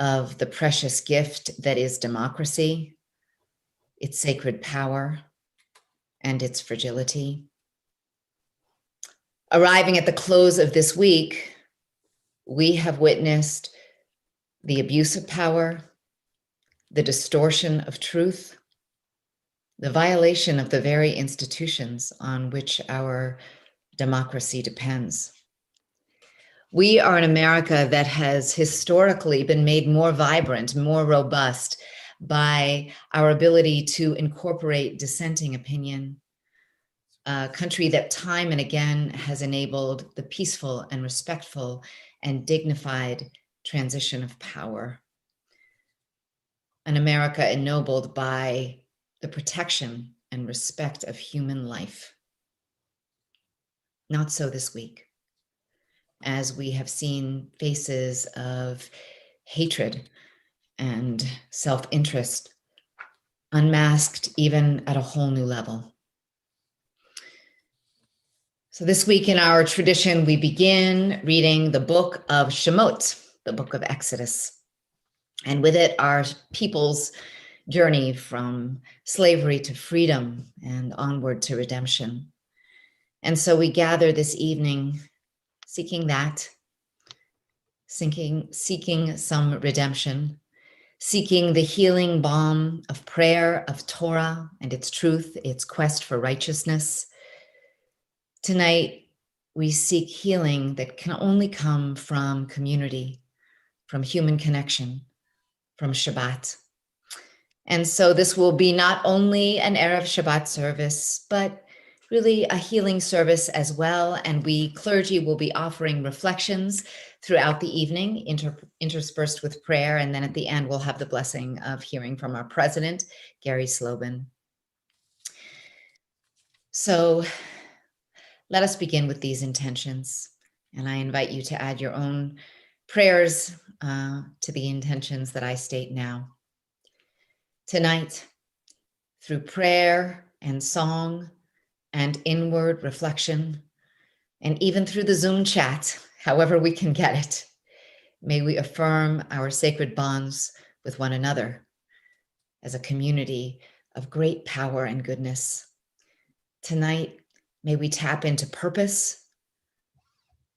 of the precious gift that is democracy, its sacred power, and its fragility. Arriving at the close of this week, we have witnessed the abuse of power, the distortion of truth, the violation of the very institutions on which our democracy depends. We are an America that has historically been made more vibrant, more robust by our ability to incorporate dissenting opinion, a country that time and again has enabled the peaceful and respectful and dignified transition of power. An America ennobled by the protection and respect of human life. Not so this week, as we have seen faces of hatred and self-interest unmasked even at a whole new level. So this week in our tradition, we begin reading the book of Shemot, the book of Exodus. And with it, our people's journey from slavery to freedom and onward to redemption. And so we gather this evening seeking that, seeking some redemption, seeking the healing balm of prayer, of Torah and its truth, its quest for righteousness. Tonight, we seek healing that can only come from community, from human connection, from Shabbat. And so this will be not only an Erev Shabbat service, but really a healing service as well. And we clergy will be offering reflections throughout the evening, interspersed with prayer. And then at the end, we'll have the blessing of hearing from our president, Gary Slobin. So let us begin with these intentions. And I invite you to add your own prayers to the intentions that I state now. Tonight, through prayer and song and inward reflection, and even through the Zoom chat, however we can get it, may we affirm our sacred bonds with one another as a community of great power and goodness. Tonight, may we tap into purpose.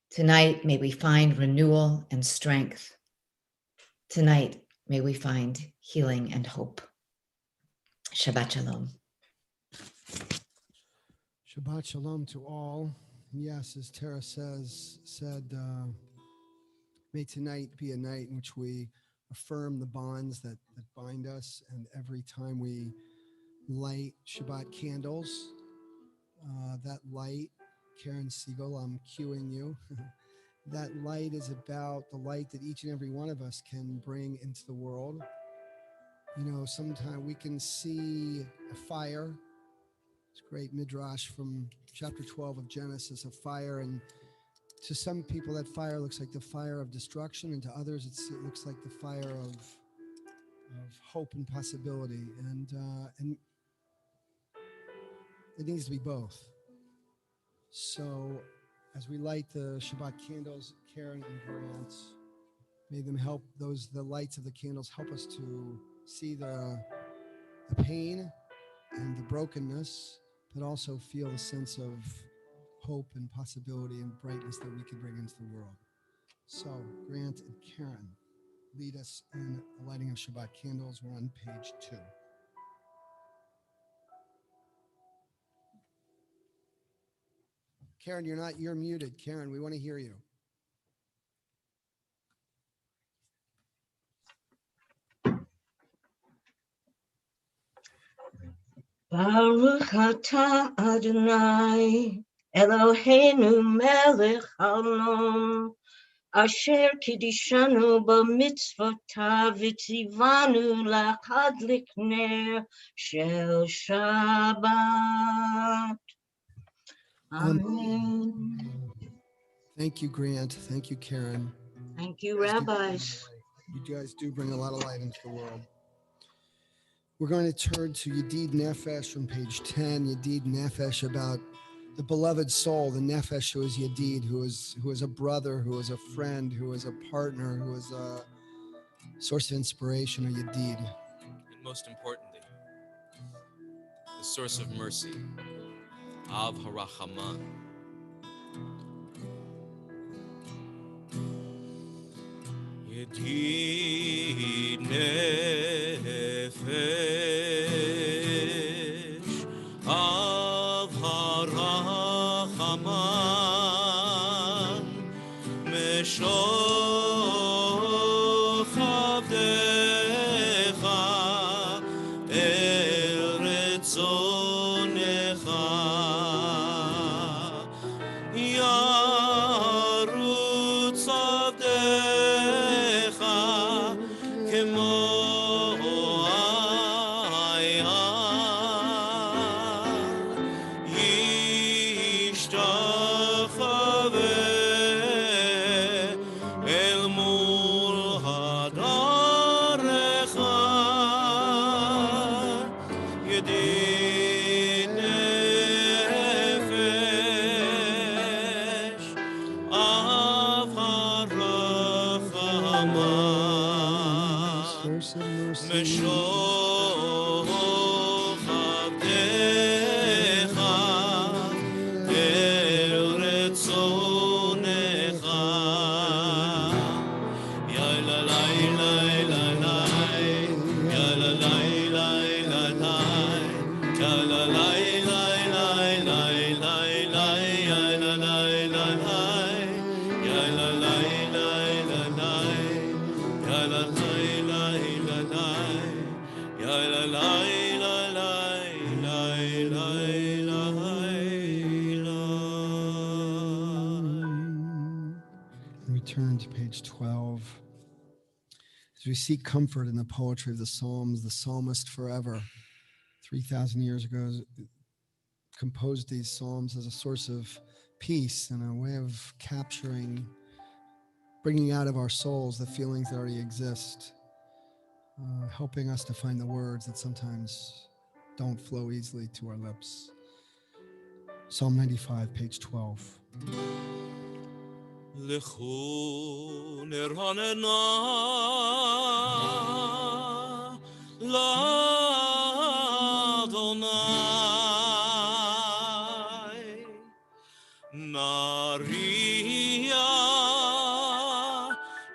Tonight, may we find renewal and strength. Tonight, may we find healing and hope. Shabbat Shalom. Shabbat Shalom to all. Yes, as Tara said, may tonight be a night in which we affirm the bonds that bind us. And every time we light Shabbat candles, that light, Karen Siegel, I'm cueing you. That light is about the light that each and every one of us can bring into the world. You know, sometimes we can see a fire. It's a great midrash from chapter 12 of Genesis, a fire. And to some people, that fire looks like the fire of destruction. And to others, it looks like the fire of hope and possibility. And it needs to be both. So as we light the Shabbat candles, Karen and Grant, may them help the lights of the candles help us to see the pain and the brokenness, but also feel a sense of hope and possibility and brightness that we can bring into the world. So Grant and Karen, lead us in the lighting of Shabbat candles. We're on page 2. Karen, you're muted. Karen, we want to hear you. Baruch atah Adonai, Eloheinu melech haolam, asher kiddushanu b'mitzvotav v'tzivanu lahadlik ner shel Shabbat. Amen. Thank you, Grant. Thank you, Karen. Thank you, rabbis. You guys do bring a lot of light into the world. We're going to turn to Yedid Nefesh on page 10. Yedid Nefesh, about the beloved soul, the Nefesh who is Yedid, who is a brother, who is a friend, who is a partner, who is source of inspiration or Yedid. And most importantly, the source of mercy, Av HaRachaman. Yedid Nefesh, Av HaRachaman, Meshoch Avdecha, El Retzonecha, Yarutz Avdecha, Kemo Ayah, Yishtachaveh El Mul Hadarecha, Yedid Nefesh, Av HaRachaman, Source of mercy. Meshoch Avdecha, El Retzonecha, Ya la la la la la, Ya la la la la la, Ya la la la la la la la, Ya la la la la, Ya la la la la la, Ya la la la la la, Ya la la la la la la. We turn to page 12. As we seek comfort in the poetry of the Psalms, the psalmist forever, 3,000 years ago, composed these Psalms as a source of peace and a way of capturing, bringing out of our souls the feelings that already exist, helping us to find the words that sometimes don't flow easily to our lips. Psalm 95, page 12. Lechu nirhanena l'Adonai, Nariya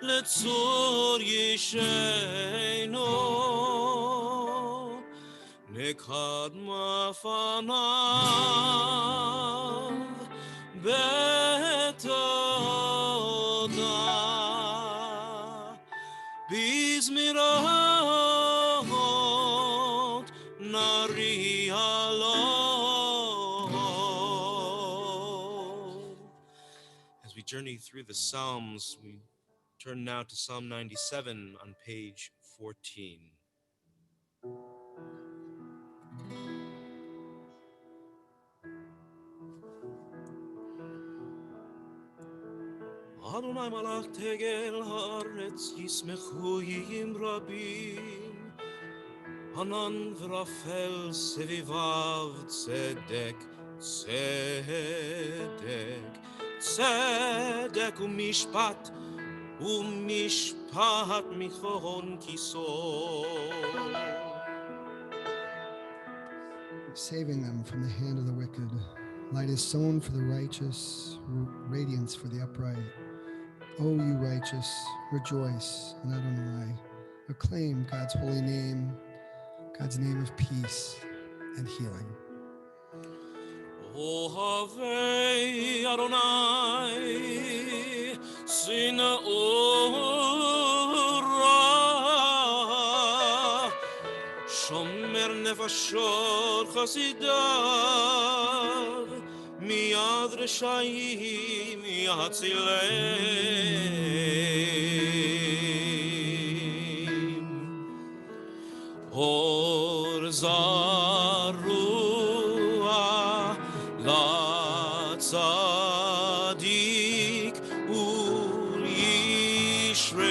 letzur yishenu, Nekadma fanav betoda, bizmirot narihalo. As we journey through the Psalms, we turn now to Psalm 97 on page 14. Adonai malach tegel haaretz yismechu yim rabim, Hanan v'rafel sevivav tzedek, tzedek, tzedek umishpat, umishpat michon kiso. Saving them from the hand of the wicked. Light is sown for the righteous, radiance for the upright. O you righteous, rejoice in Adonai. Acclaim God's holy name, God's name of peace and healing. Ohavei Adonai, Sinaora, Shomer nefashot chasidav, Miyad reshayim yatzileim. Or zarua latzadik ul yishrei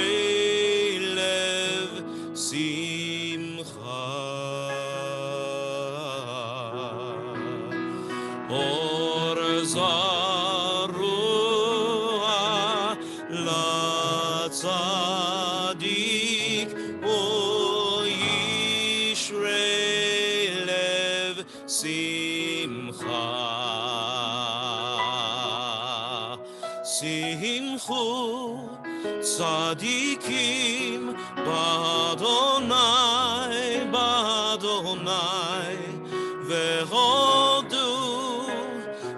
lev simcha. Or zarua latzadik Simchu tzadikim b'Adonai, b'Adonai, v'hodu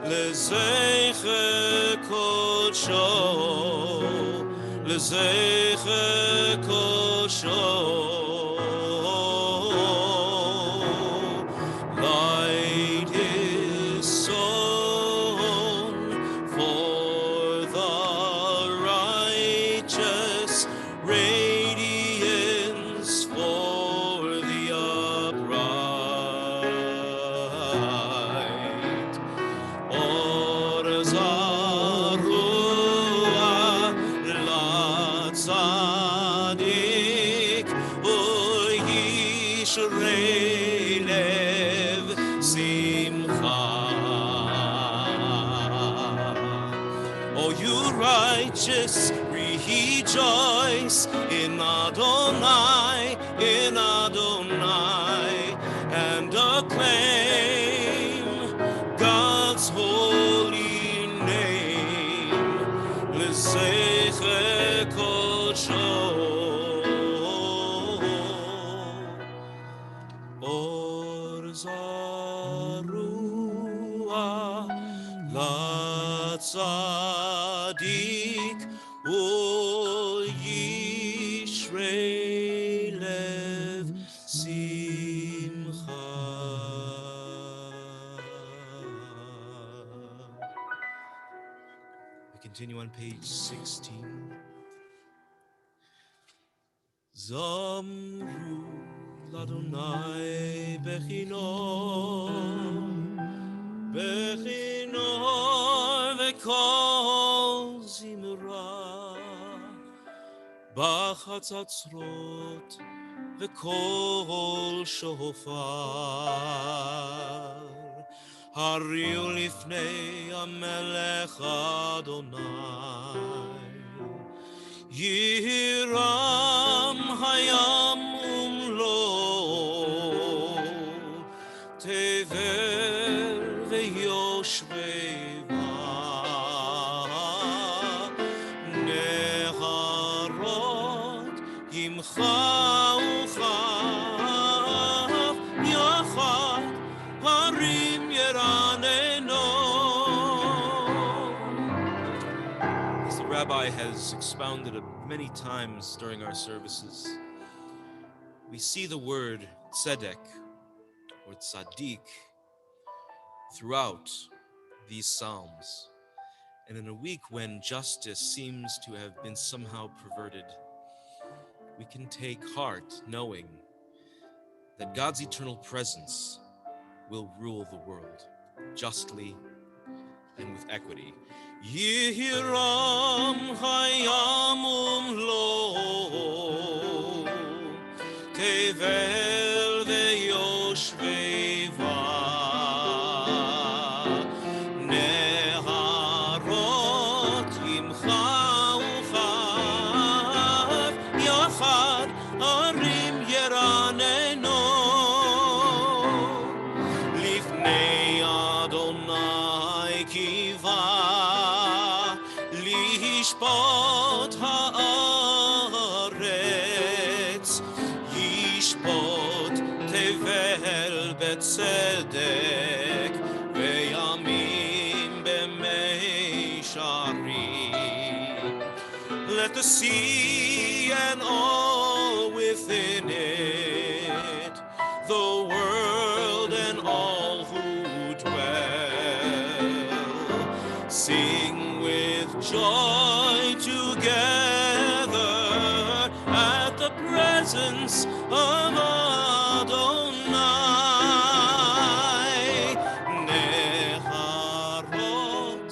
l'zeicher kodsho, l'zeicher kodsho. Light his song for the righteous, radiance for the upright. Or zarua latzadik uyishrei lev simcha. O you righteous, rejoice in Adonai, and acclaim God's holy name. L'zeicher kodsho. Or zarua latzadik uyishrei lev simcha. We continue on page 16. Zamru l'Adonai bechinor, bechinor v'kol zimra, b'chatzatzrot v'kol shofar. Hariu lifnei hamelech Adonai, Yiram hayam umlo, tevel veyoshveva, neharot yimcha uchav, yachad harim yeraneno. As the rabbi has expounded many times during our services, we see the word tzedek or tzaddik throughout these psalms. And in a week when justice seems to have been somehow perverted, we can take heart knowing that God's eternal presence will rule the world justly and with equity. Yihiram hayamum lo, tevel veyoshveva, neharot yimcha uchav, yachad harim yeraneno, lifnei Adonai kiva, lishpot haaretz, yishpot tevel betzedek, veyamim b'meisharim. Let the sea and all within it, the world and all who dwell, sing with joy together at the presence of Adonai. Neharot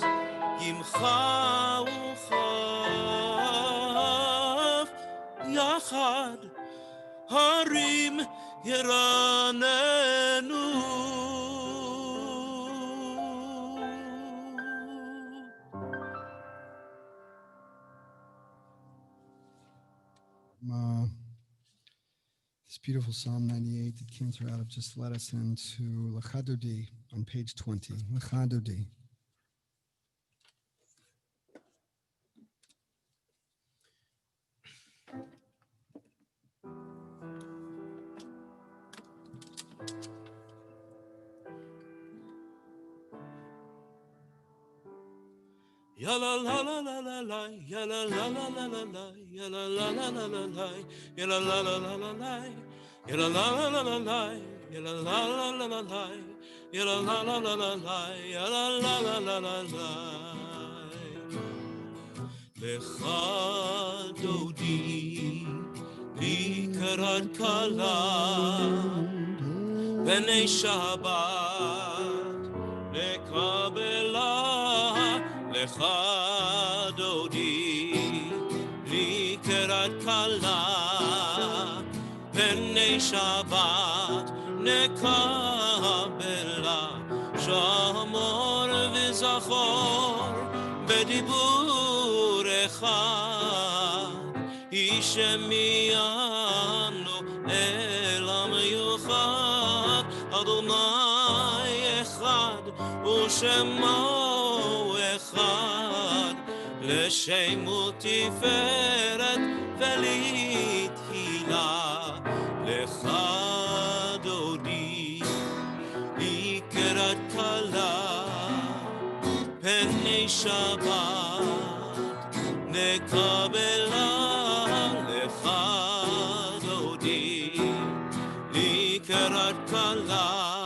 yimcha uchav, yachad harim yeranenu. This beautiful Psalm 98 that came throughout just led us into L'chadodi on page 20. L'chadodi. Ya la la la la la la, ya la la la la la la, ya la la la la la la, ya la la la la la la, ya la la la la la la, ya la la la la la la, ya la la la la la la, ya la la la la la la. לך דודי, לי קראת קלה, בני שבת לקבלה. לך דודי, לי קראת קלה, בני שבת נקבלה. שמור וזכור בדיבור אחד, ישמיענו אל המיוחד. אדוני אחד ושמו אחד, לשם ותפארת ולתהילה. לך דודי, לי קראת קלה, פני שבת נקבלה. לך דודי, לי קראת קלה,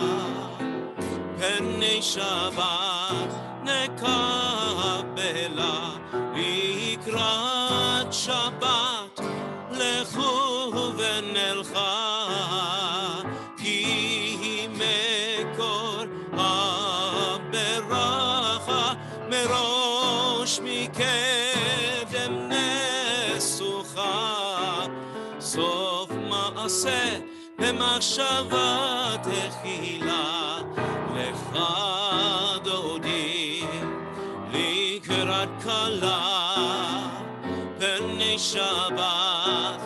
פני שבת נקבלה. לקראת שבת לכו ונלכה, כי מקור הברכה מראש מקדם נסוכה. סוף מעשה במחשבה תחילה. לך דודי, לי קראת קלה, פני שבת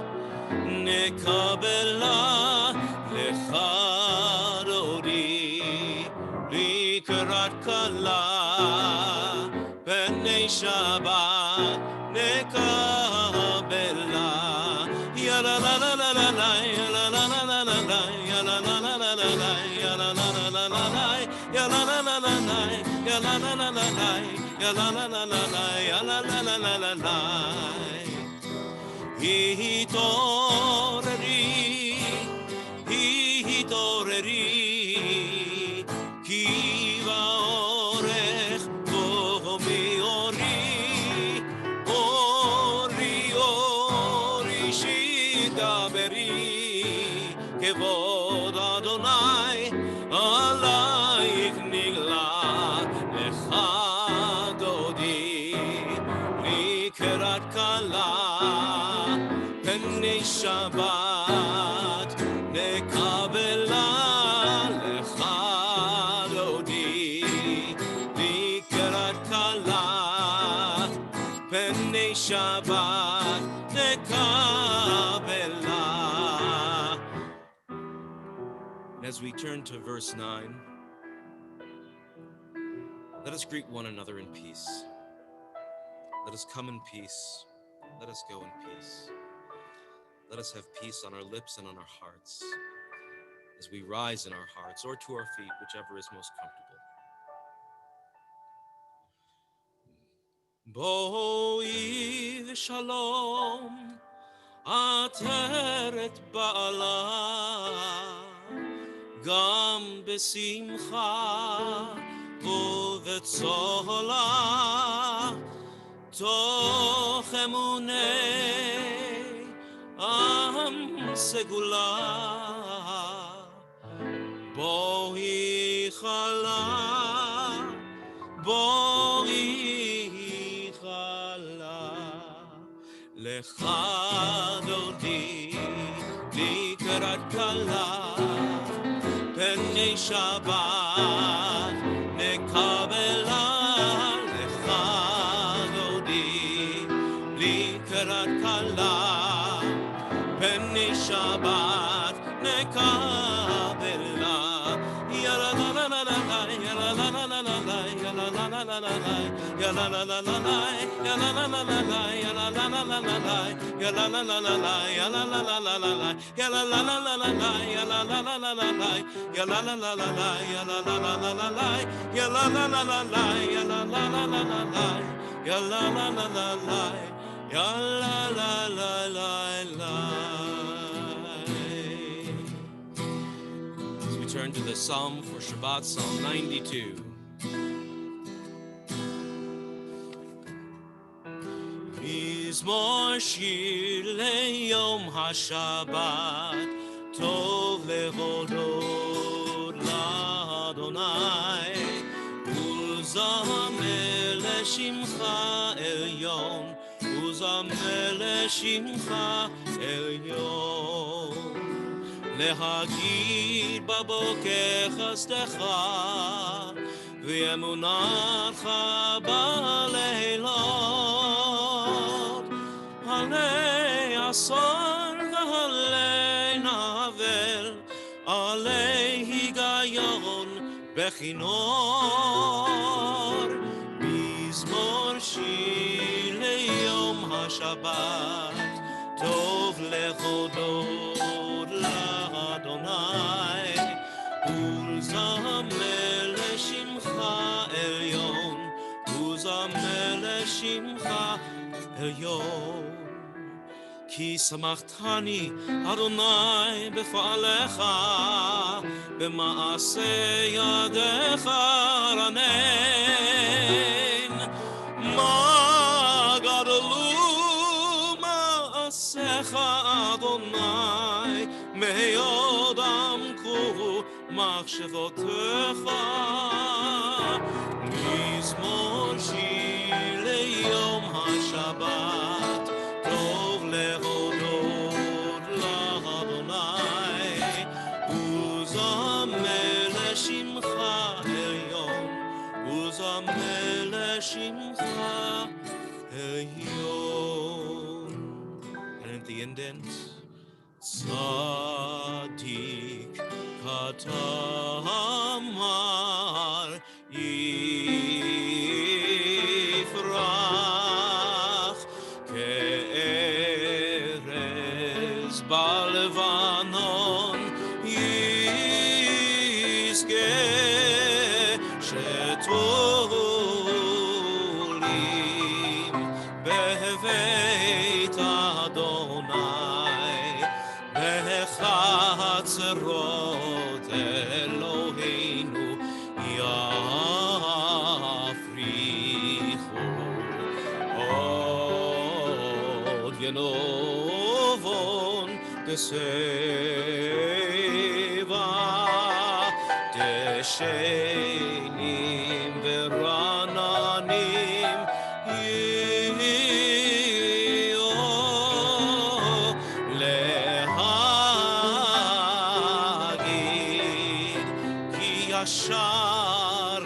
נקבלה. לך דודי, לי קראת קלה, פני שבת נקבלה. יה לה לה לה לה לה לה, יה לה לה לה לה לה לה, יה לה לה לה לה לה לה, יה לה לה לה לה לה לה, יה לה לה לה לה לה, יה לה לה לה לה לה, יה לה לה לה לה לה, יה לה לה לה לה לה לה. התעוררי, התעוררי, כי באורך בואי אורי, אורי אורי שתדברי, כבוד אדוני עלייך נגלה. לך דודי, לי קראת קלה, פני שבת נקבלה. לך דודי, לי קראת קלה, פני שבת נקבלה. As we turn to verse 9, let us greet one another in peace. Let us come in peace. Let us go in peace. Let us have peace on our lips and on our hearts as we rise in our hearts or to our feet, whichever is most comfortable. Boi v'shalom ateret ba'ala, gam besimcha ובצהלה, תוך אמוני עם סגולה. בואי חלה, בואי חלה. לך דודי, לי קראת קלה, פני שבת נקבלה. לך דודי, לי קראת קלה, פני שבת נקבלה. יה לה לה לה לה לה, יה לה לה לה לה לה, יה לה לה לה לה לה, יה לה לה לה לה לה, יה לה לה לה לה לה, יה לה לה לה לה לה, 야 la la la la la, ya la la la la la la, ya la la la la la la, ya la la la la la la, ya la la la la la, ya la la la la la la, ya la la la la la, ya la la la la la la, ya la la la la la, ya la la la la la. As we turn to the Psalm for Shabbat, Psalm 92. Mizmor shir leyom hashabat, tov lehodot la'Adonai, uzamer leshimcha elyon, uzamer leshimcha elyon. Lehagid baboker chasdecha, v'emunatcha ba'leilot. Alei asar v'alei navel, alei higayon bechinor. Mizmor shir leyom hashabat, tov lechodot la'Adonai, ulzamer leshimcha elyon, ulzamer leshimcha elyon. Ki samachtani Adonai befa'alecha, b'maaseh yadecha ranen. Ma gadalu ma'asecha Adonai, me'od amku machshevotecha. Mizmor shir leyom hashabat, tov lehodot la'Adonai, uzamer leshimcha elyon, uzamer leshimcha elyon. And at the indent, Tzadik katamar yifrach, ke'erez ba'levanon yizkeh, shetulim beveit Adonai, bechatzerot Eloheinu yafrichu od yenovon deseva, deshenim verananim yiyo lehagid ki yashar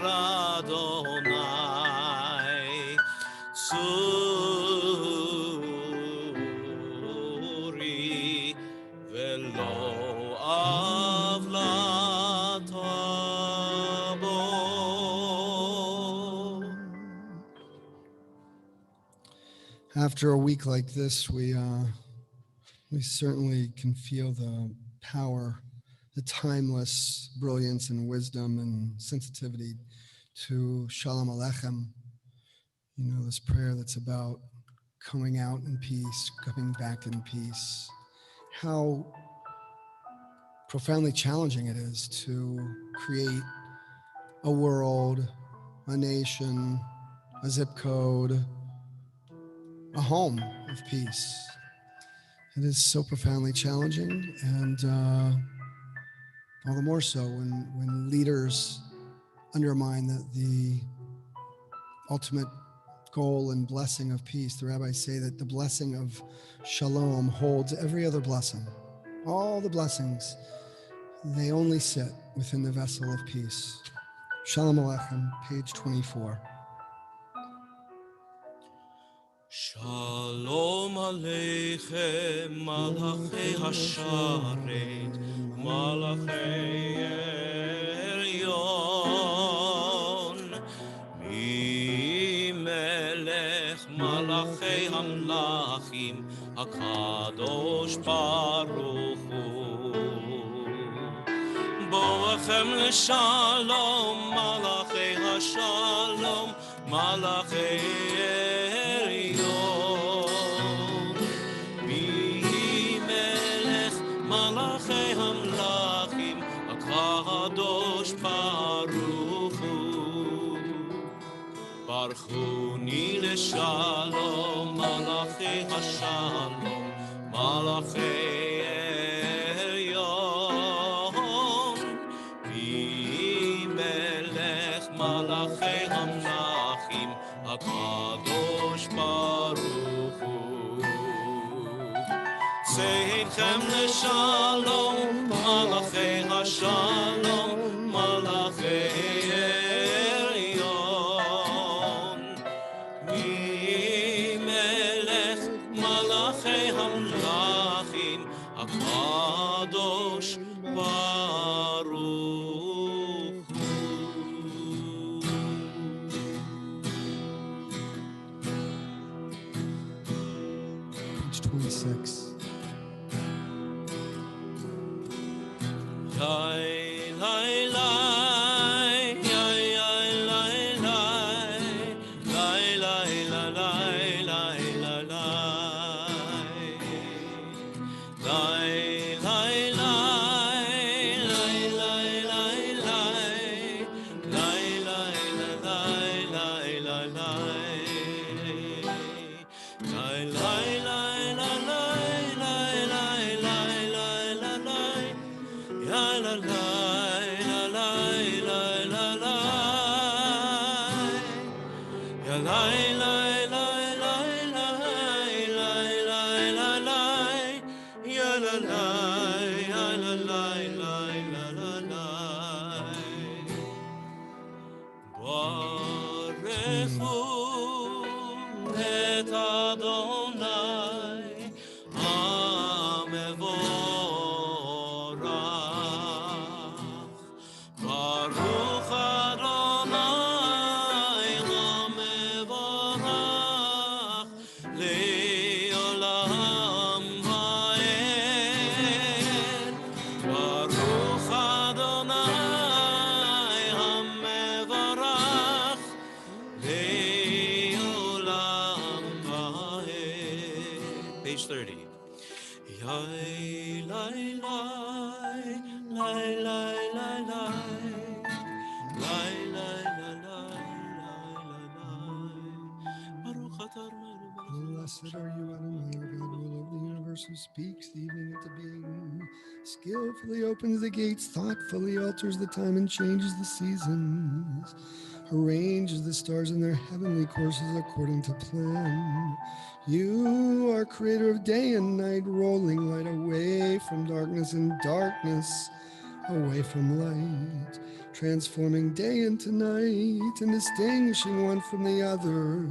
Adonai tzuri velo avlata bo. After a week like this, we certainly can feel the power, the timeless brilliance and wisdom and sensitivity to Shalom Aleichem. You know, this prayer that's about coming out in peace, coming back in peace. How profoundly challenging it is to create a world, a nation, a zip code, a home of peace. It is so profoundly challenging, and all the more so when leaders undermine the ultimate goal and blessing of peace. The rabbis say that the blessing of shalom holds every other blessing. All the blessings, they only sit within the vessel of peace. Shalom Aleichem, page 24. Shalom Aleichem, Malachei Hasharet, Malachei Elyon, Melech Malachei Hamlachim, HaKadosh Baruch Hu. Boachem l'shalom, Malachei Hashalom, Malachei shalom, malachei hashalom, malachei elyon, v'melech malachei hamlachim, HaKadosh Baruch Hu. Seidchem leshalom, malachei hashalom, malachei elyon, v'melech malachei hamlachim, HaKadosh Baruch Hu. Page 26. Lai, lai, lai, lai, lai, lai, lai, lai, lai, lai, lai, lai, lai, lai, lai, lai, lai, lai, lai, et Adonai HaMevorach. Baruch Adonai HaMevorach le'olam va'ed. Baruch Adonai HaMevorach le'olam va'ed. Page 30. Yai, lai, lai, lai, lai, lai, lai, lai, lai, lai, lai, lai. Baruch atah Adonai. Blessed are you, Adonai, our God, ruler of the universe, who speaks the evening into being, skillfully opens the gates, thoughtfully alters the time and changes the seasons, arranges the stars in their heavenly courses according to plan. You are creator of day and night, rolling light away from darkness and darkness away from light, transforming day into night and distinguishing one from the other.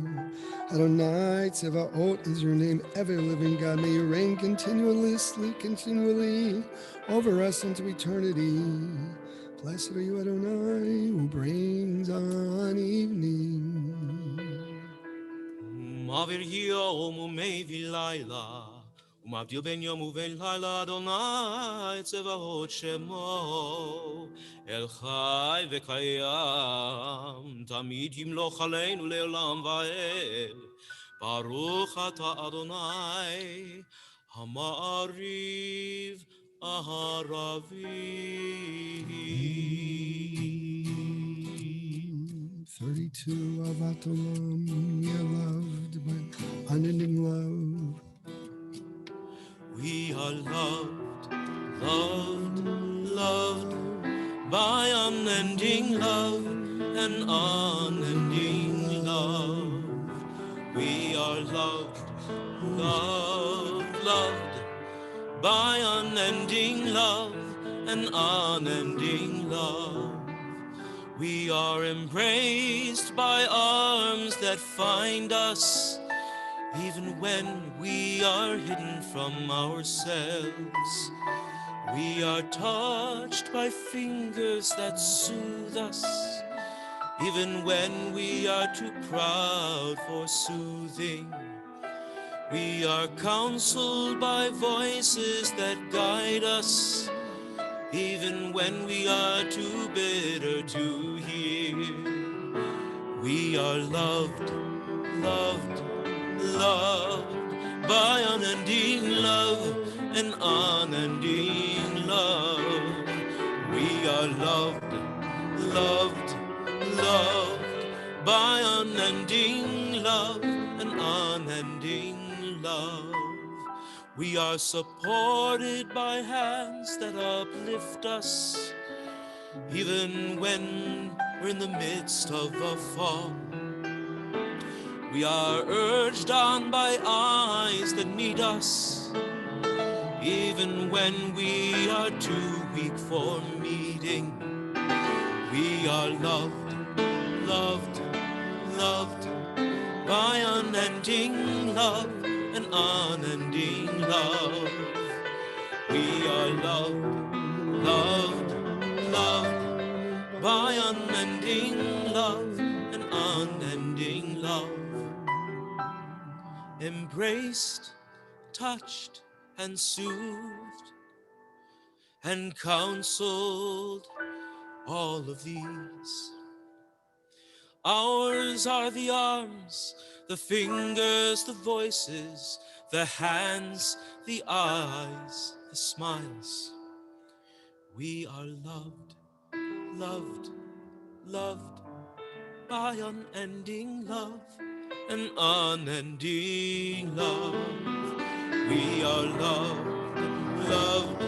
Adonai Tzevaot is your name, ever living God. May you reign continually over us into eternity. Blessed are you, Adonai, who brings on evening. Ma'avir yom u'mevi laila, u'mavdil ben yom u'ben laila. Adonai Tzevaot shemo, El chai v'kayam, tamid yimloch aleinu le'olam va'ed. Baruch atah Adonai Hama'ariv Aharavim. 32 of Atolam, you're loved by unending love. We are loved, loved, loved by unending love and unending love. We are loved, loved, loved by unending love and unending love. We are embraced by arms that find us, even when we are hidden from ourselves. We are touched by fingers that soothe us, even when we are too proud for soothing. We are counseled by voices that guide us, even when we are too bitter to hear. We are loved, loved, loved by unending love and unending love. We are loved, loved, loved by unending love an unending love. We are supported by hands that uplift us, even when we're in the midst of a fall. We are urged on by eyes that need us, even when we are too weak for meeting. We are loved, loved, loved by unending love, an unending love. We are loved, loved, loved by unending love, an unending love. Embraced, touched, and soothed, and counseled, all of these. Ours are the arms, the fingers, the voices, the hands, the eyes, the smiles. We are loved, loved, loved by unending love, an unending love. We are loved, loved,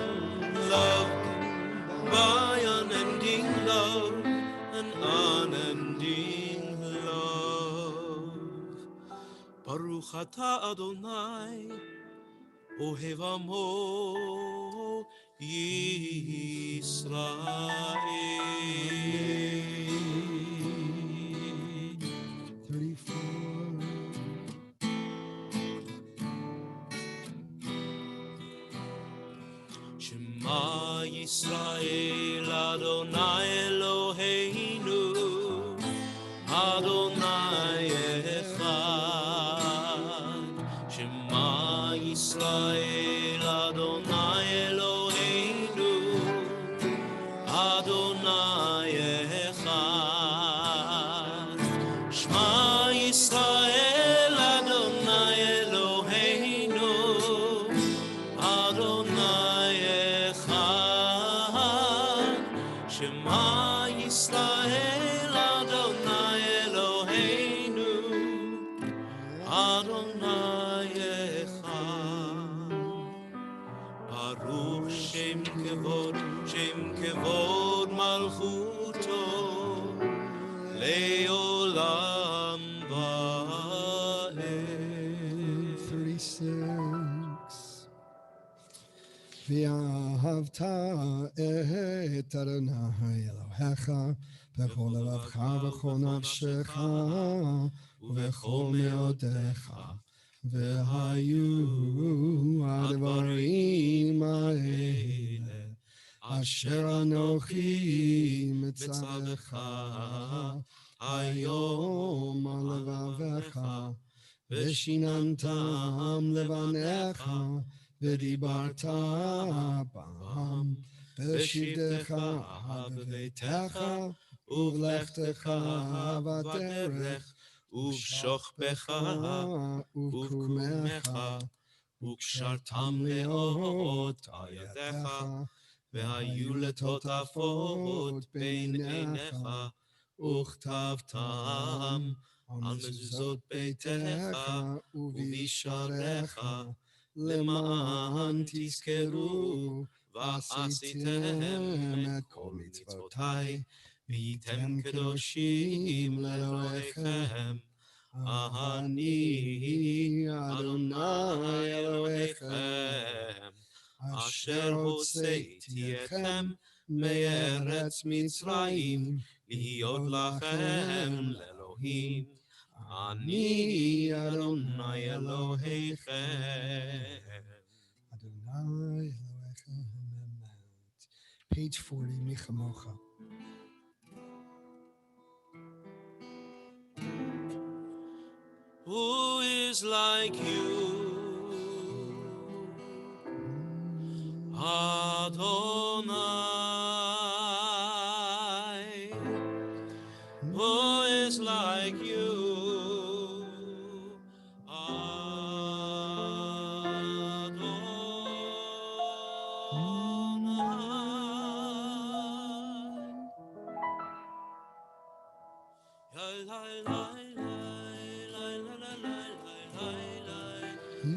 loved by unending love, an unending love. Baruch atah Adonai, Ohev Amo Yisrael. 34. Shema Yisrael Adonai Eloheinu, Adonai Echad. Shema Yisrael Adonai Eloheinu, Adonai Echad. Shema Yisrael Adonai Eloheinu, Adonai Echad. Shema Yisrael Adonai Eloheinu, Adonai Echad. Baruch Shem Kevod Malchuto Leolam Va'ed. 36. V'ahavta et Adonai Elohecha b'chol levavcha v'chol nafshecha v'chol me'odecha v'hayu advarim ha'ele asher anochi mitzavecha hayom al levavecha v'shinantam levanecha v'dibarta bam v'shivdecha b'veitecha uvlechtecha b'derech uv'shochbecha uv'kumecha וקשרתם לאות על ידיך, והיו לטוטפות בין עיניך, וכתבתם על מזוזות ביתך ובשעריך, למען תזכרו ועשיתם את כל מצוותיי, והייתם קדושים לאלוהיכם. אני אדוני אלוהיכם, אשר הוצאתי אתכם מארץ מצרים, להיות לכם לאלוהים. אני אדוני אלוהיכם. Adonai Elohechem. Page 40, Michamocha. Who is like you, Adonai? Who is like you, Adonai? Who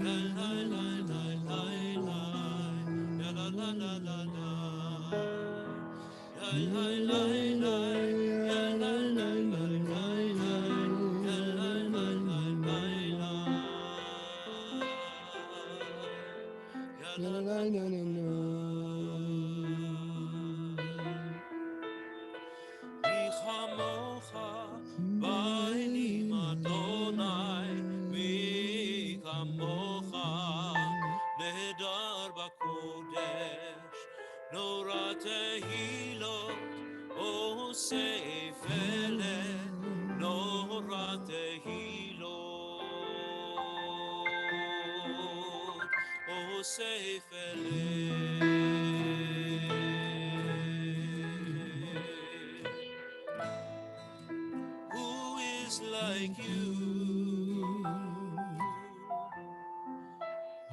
is like you,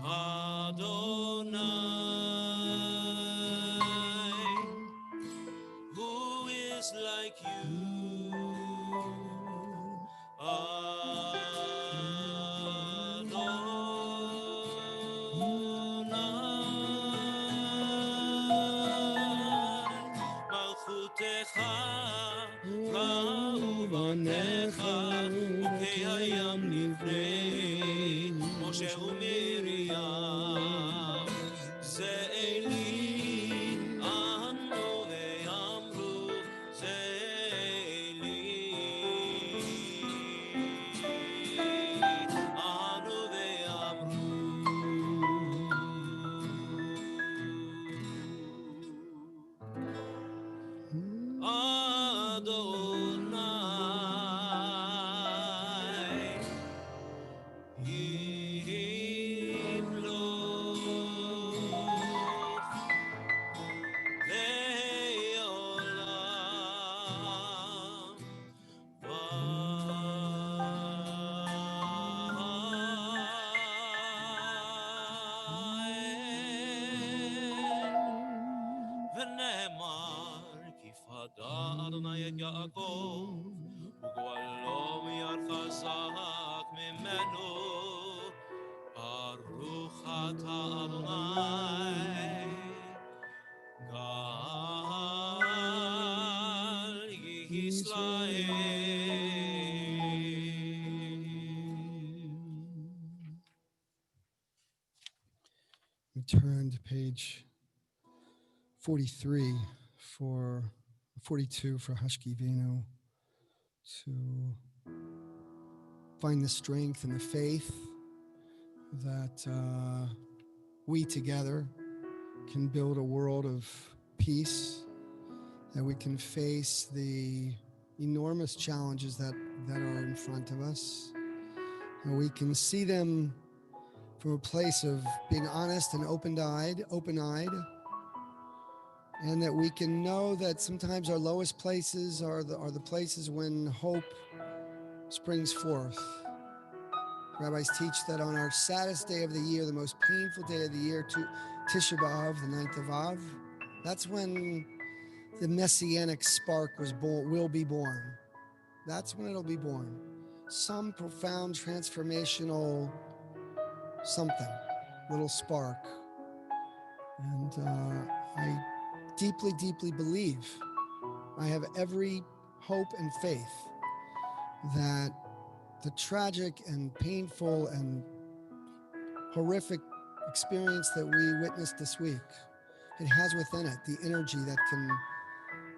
Adonai? Who is like you, Adonai? Malchutecha ra'u banecha, ukei hayam nifnei Moshe u'Miriam. Ze'eli anu ve'amru, Ze'eli anu ve'amru. Adonai Yimloch Le'olam va'ed. V'ne'emar ki fada Adonai et Yaakov ugvalo miyad chazak mimenu. Baruch atah Adonai Gal Yisrael. We turn to page 43 for 42 for Hashki Venu to find the strength and the faith that we together can build a world of peace, that we can face the enormous challenges that are in front of us, and we can see them from a place of being honest and open-eyed, and that we can know that sometimes our lowest places are the places when hope springs forth. Rabbis teach that on our saddest day of the year, the most painful day of the year, Tisha B'Av, the 9th of Av, that's when the messianic spark will be born. That's when it'll be born. Some profound transformational something, little spark. And I deeply, deeply believe, I have every hope and faith that the tragic and painful and horrific experience that we witnessed this week, it has within it the energy that can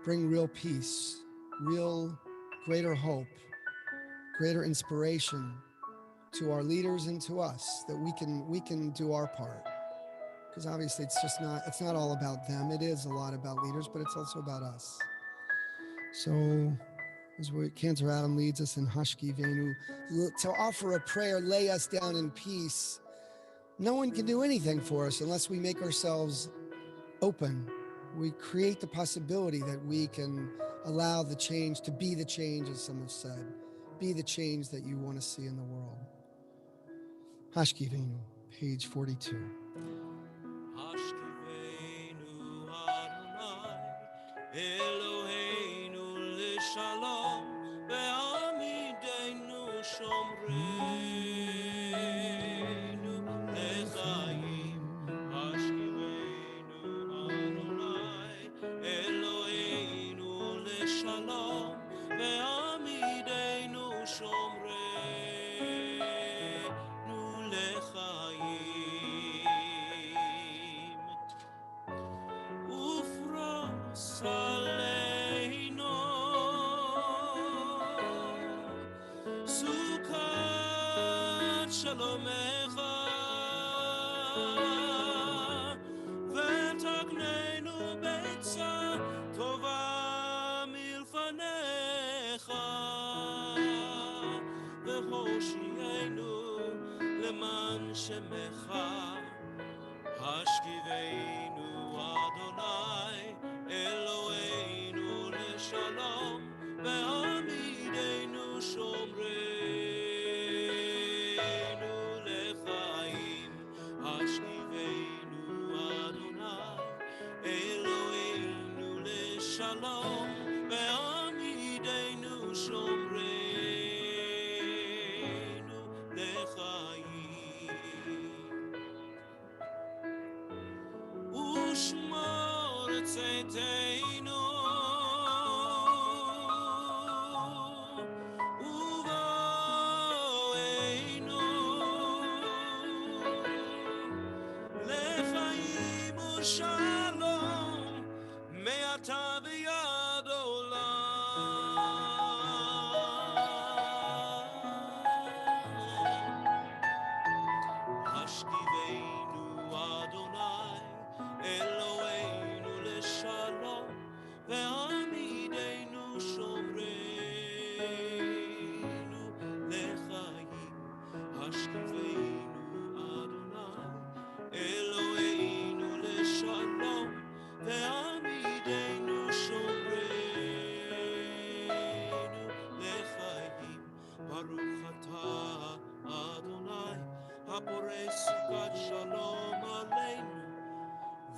bring real peace, real greater hope, greater inspiration to our leaders and to us, that we can do our part. Because obviously it's not all about them. It is a lot about leaders, but it's also about us. So as Cantor Adam leads us in Hashki Venu, to offer a prayer, lay us down in peace. No one can do anything for us unless we make ourselves open. We create the possibility that we can allow the change to be the change, as some have said. Be the change that you want to see in the world. Hashki Venu, page 42. Hashkivenu Adonai Eloheinu l'shalom ve'amidenu shomreinu שלומך ותקננו ביצה טובה מלפניך והושיענו למען שמך השכיבנו אדוני אלוהינו לשלום ועמידנו שומרנו לחיים השכיבנו אדוני אלוהינו לשלום ועמידנו שומרנו לחיים ושמור צאתנו ובואנו לחיים ושלום מעתה ועד עולם השכיבנו אדוני אלוהינו לשלום ועמידנו שומרנו לחיים השכיבנו אדוני אלוהינו לשלום ועמידנו שומרנו לחיים ברוך אתה אדוני הפורש סוכת שלום עלינו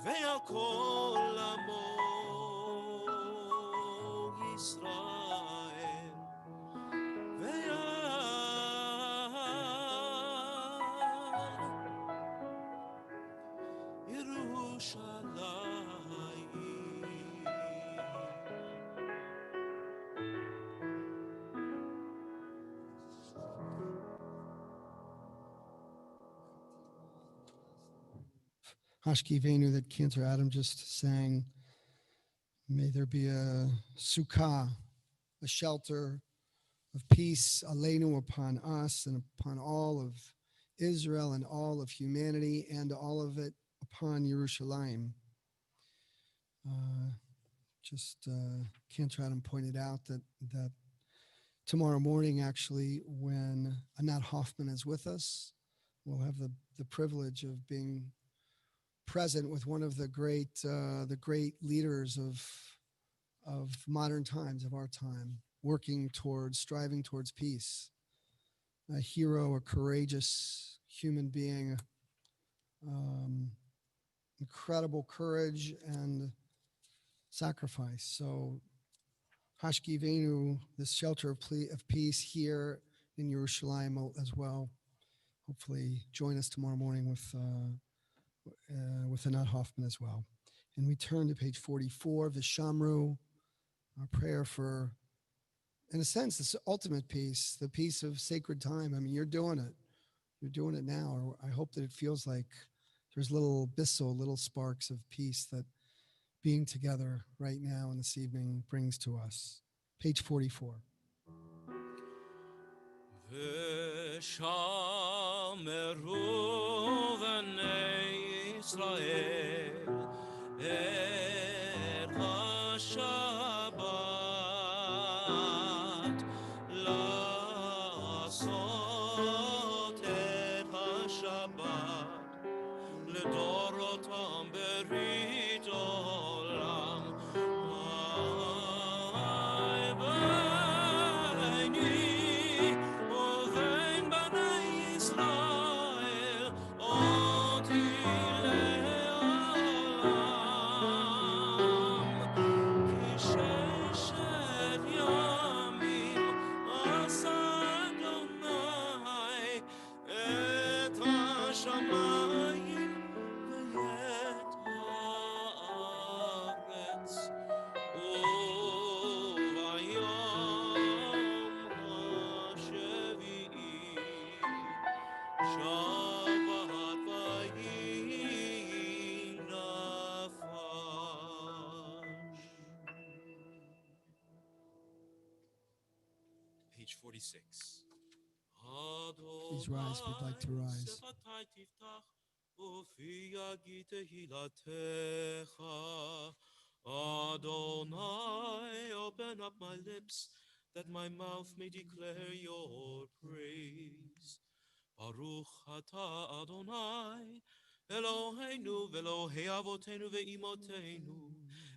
ועל כל עמו ישראל ועל ירושלים. Hashkivenu that Cantor Adam just sang. May there be a sukkah, a shelter of peace, aleinu, upon us and upon all of Israel and all of humanity and all of it upon Yerushalayim. Cantor Adam pointed out that tomorrow morning, actually, when Anat Hoffman is with us, we'll have the privilege of being present with one of the great leaders of modern times, of our time, striving towards peace. A hero, a courageous human being, incredible courage and sacrifice. So, Hashkivenu, this shelter of peace here in Yerushalayim as well. Hopefully, join us tomorrow morning with Anat Hoffman as well. And we turn to page 44, Vishamru, our prayer for, in a sense, this ultimate peace, the peace of sacred time. I mean, you're doing it. You're doing it now. Or I hope that it feels like there's little sparks of peace that being together right now and this evening brings to us. Page 44. ושמרו בני ישראל את השבת לעשות את השבת לדורותם ברית עולם Page 46. Please rise if you'd like to rise. Adonai, open up my lips, that my mouth may declare your praise. Baruch atah Adonai, Eloheinu ve'Elohei avotenu ve'imotenu,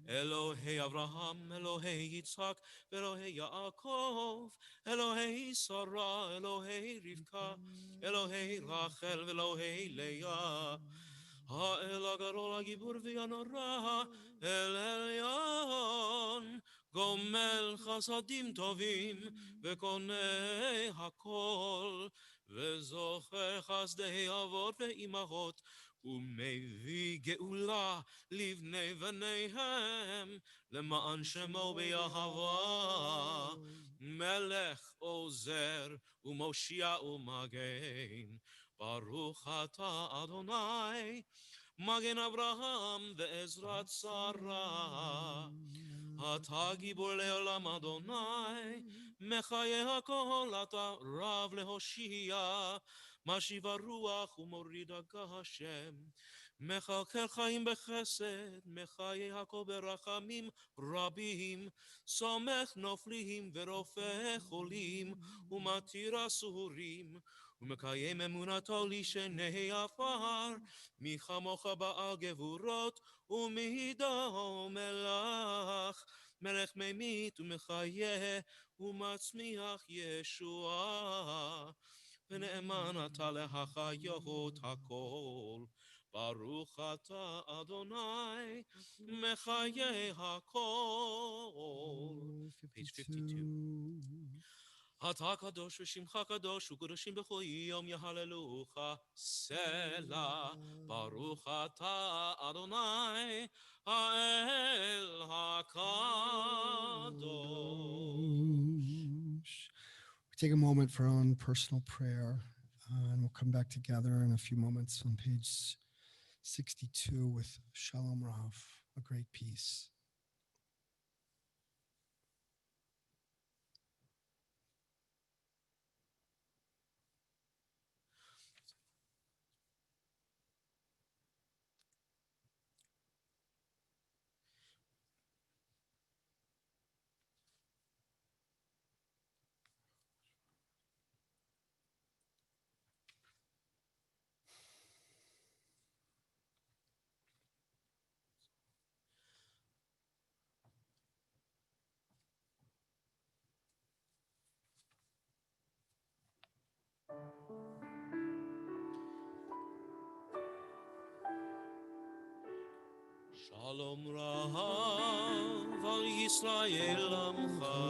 Elohei Avraham, Elohei Yitzhak, ve'Elohei Yaakov, Elohei Sarah, Elohei Rivka, Elohei Rachel, ve'Elohei Leah. האל הגדול הגיבור והנורא, אל עליון, גומל חסדים טובים, וקונה הכל, וזוכר חסדי אבות ואימהות, ומביא גאולה לבני בניהם, למען שמו באהבה, מלך עוזר ומושיע ומגן. ברוך אתה אדוני, מגן אברהם ועזרת שרה. אתה גיבור לעולם אדוני, מחיי הכל אתה רב להושיע. משיב הרוח ומוריד הגשם, מכלכל חיים בחסד, מחיי הכל ברחמים רבים. סומך נופלים ורופא חולים, ומתיר אסורים, ומקיים אמונתו לשני עפר. מי כמוך בעל גבורות ומידו מלך, מלך ממית ומחיה ומצמיח ישועה, ונאמן אתה להחיות הכל. ברוך אתה אדוני מחיי הכל. Page 52. אתה קדוש ושמך קדוש וקדושים בכל יום יהללוך סלה. ברוך אתה אדוני האל הקדוש. We take a moment for our own personal prayer, and we'll come back together in a few moments on page 62 with Shalom Rav, a great peace. Shalom Rav al Yisrael Amcha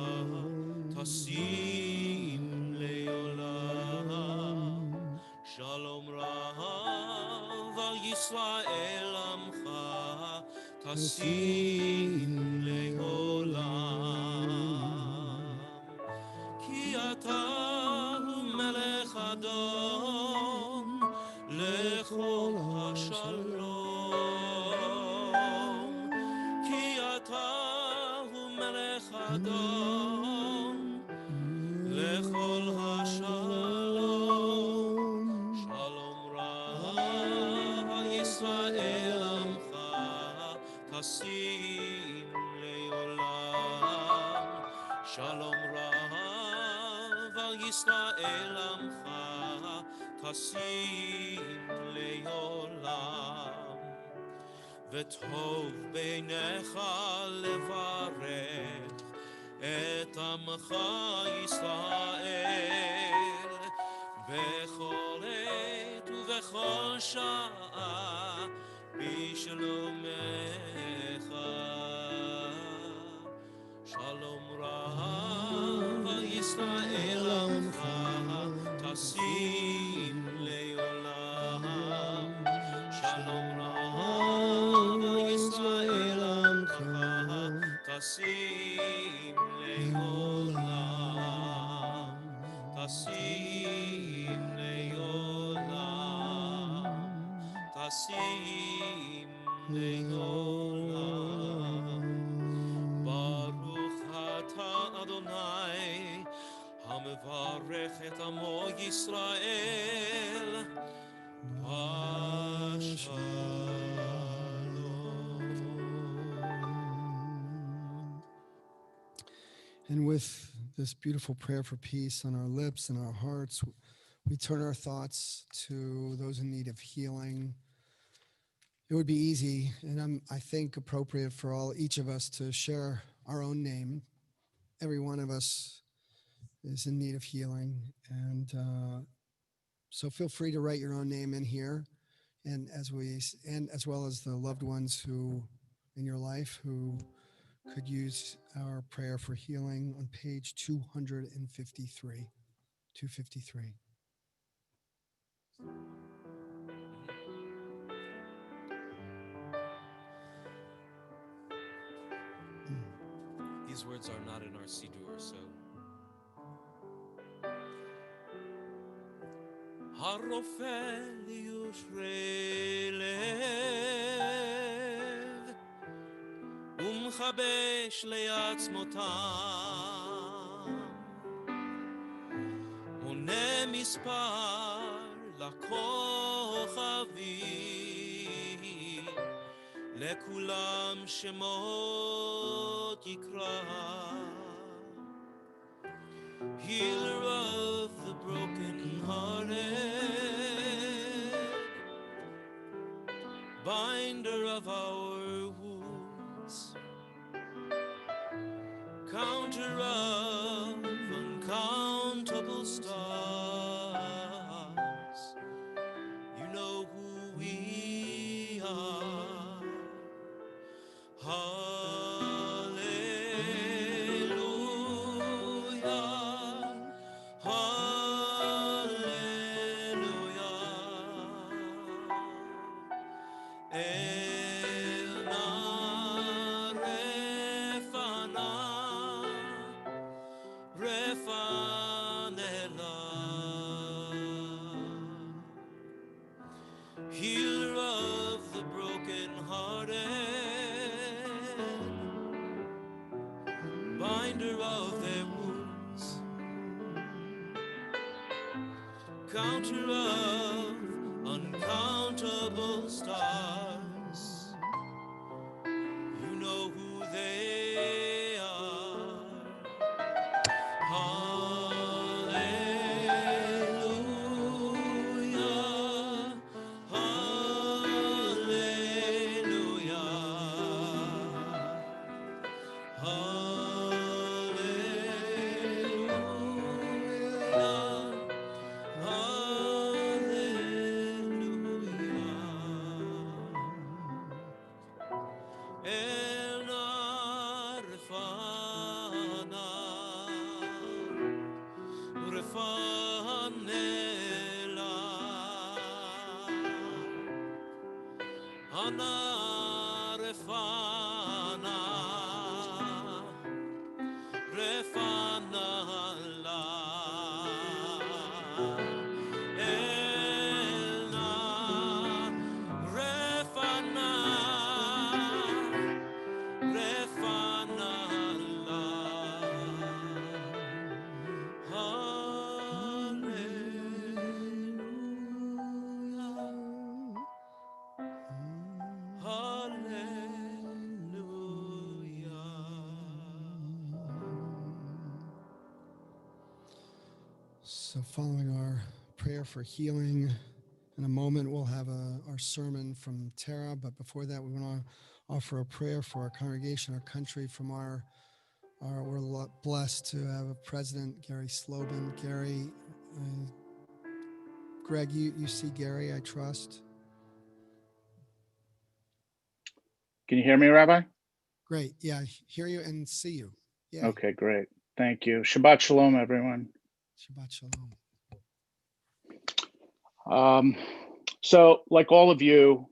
Tasim Leolam. Shalom Rav al Yisrael Amcha Tasim Leolam. Ki ata hu melech adon lechol hashalom. Adon lechol hashalom. Shalom Rav al Yisrael Amcha Tasim Leolam. Shalom Rav al Yisrael Amcha Tasim Leolam. וטוב בעיניך לברך את עמך ישראל בכל עת ובכל שעה בשלומך. שלום רב על ישראל עמך תשים לעולם. שלום רב על ישראל עמך תשים לעולם. תשים לעולם. תשים לעולם. ברוך אתה אדוני המברך את Amo Yisrael Shalom. And with this beautiful prayer for peace on our lips and our hearts, we turn our thoughts to those in need of healing. It would be easy, and I think appropriate for each of us to share our own name. Every one of us is in need of healing, and so feel free to write your own name in here, and as well as the loved ones who in your life who could use our prayer for healing on page 253. 253. These words are not in our Siddur, so. Harofel yushrei lev umchabesh le'atzmotam mone mispar lakochavim lekulam shemot yikra. Healer of the broken-hearted, binder of our wounds, counter of uncountable stars. You know who we are. Healer of the broken-hearted, binder of their wounds, counter of uncountable stars. You know who they are. Hallelujah, hallelujah, hallelujah, hallelujah. Elna refana, refanela, ana refana, refana la. Elna refana, refana la. So following our prayer for healing, in a moment we'll have our sermon from Tara, but before that we want to offer a prayer for our congregation, our country, from we're blessed to have a president, Gary Slobin. Gary, Greg, you see Gary, I trust. Can you hear me, Rabbi? Great. Yeah, I hear you and see you. Yeah. Okay, great. Thank you. Shabbat Shalom, everyone. Shabbat Shalom. So, like all of you,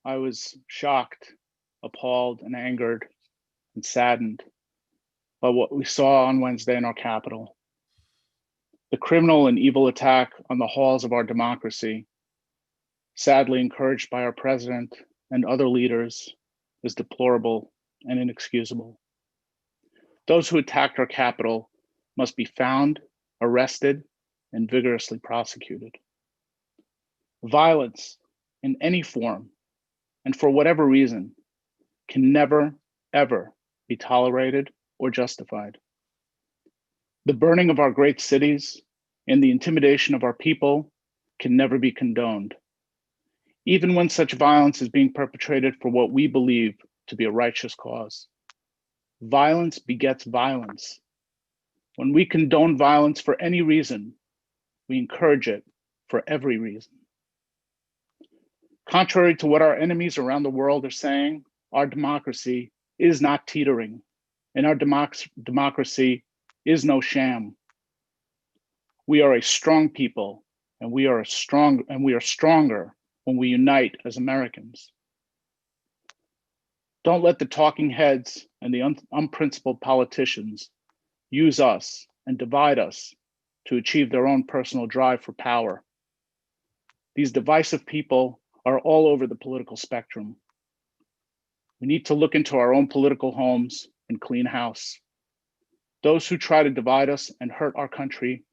I was shocked, appalled, and angered and saddened by what we saw on Wednesday in our capital. The criminal and evil attack on the halls of our democracy, sadly encouraged by our president and other leaders, is deplorable and inexcusable. Those who attacked our capital must be found, arrested, and vigorously prosecuted. Violence in any form and for whatever reason can never, ever be tolerated or justified. The burning of our great cities and the intimidation of our people can never be condoned, even when such violence is being perpetrated for what we believe to be a righteous cause. Violence begets violence. When we condone violence for any reason, we encourage it for every reason. Contrary to what our enemies around the world are saying, our democracy is not teetering, and our democracy is no sham. We are a strong people, and we are stronger when we unite as Americans. Don't let the talking heads and the unprincipled politicians use us and divide us to achieve their own personal drive for power. These divisive people are all over the political spectrum. We need to look into our own political homes and clean house. Those who try to divide us and hurt our country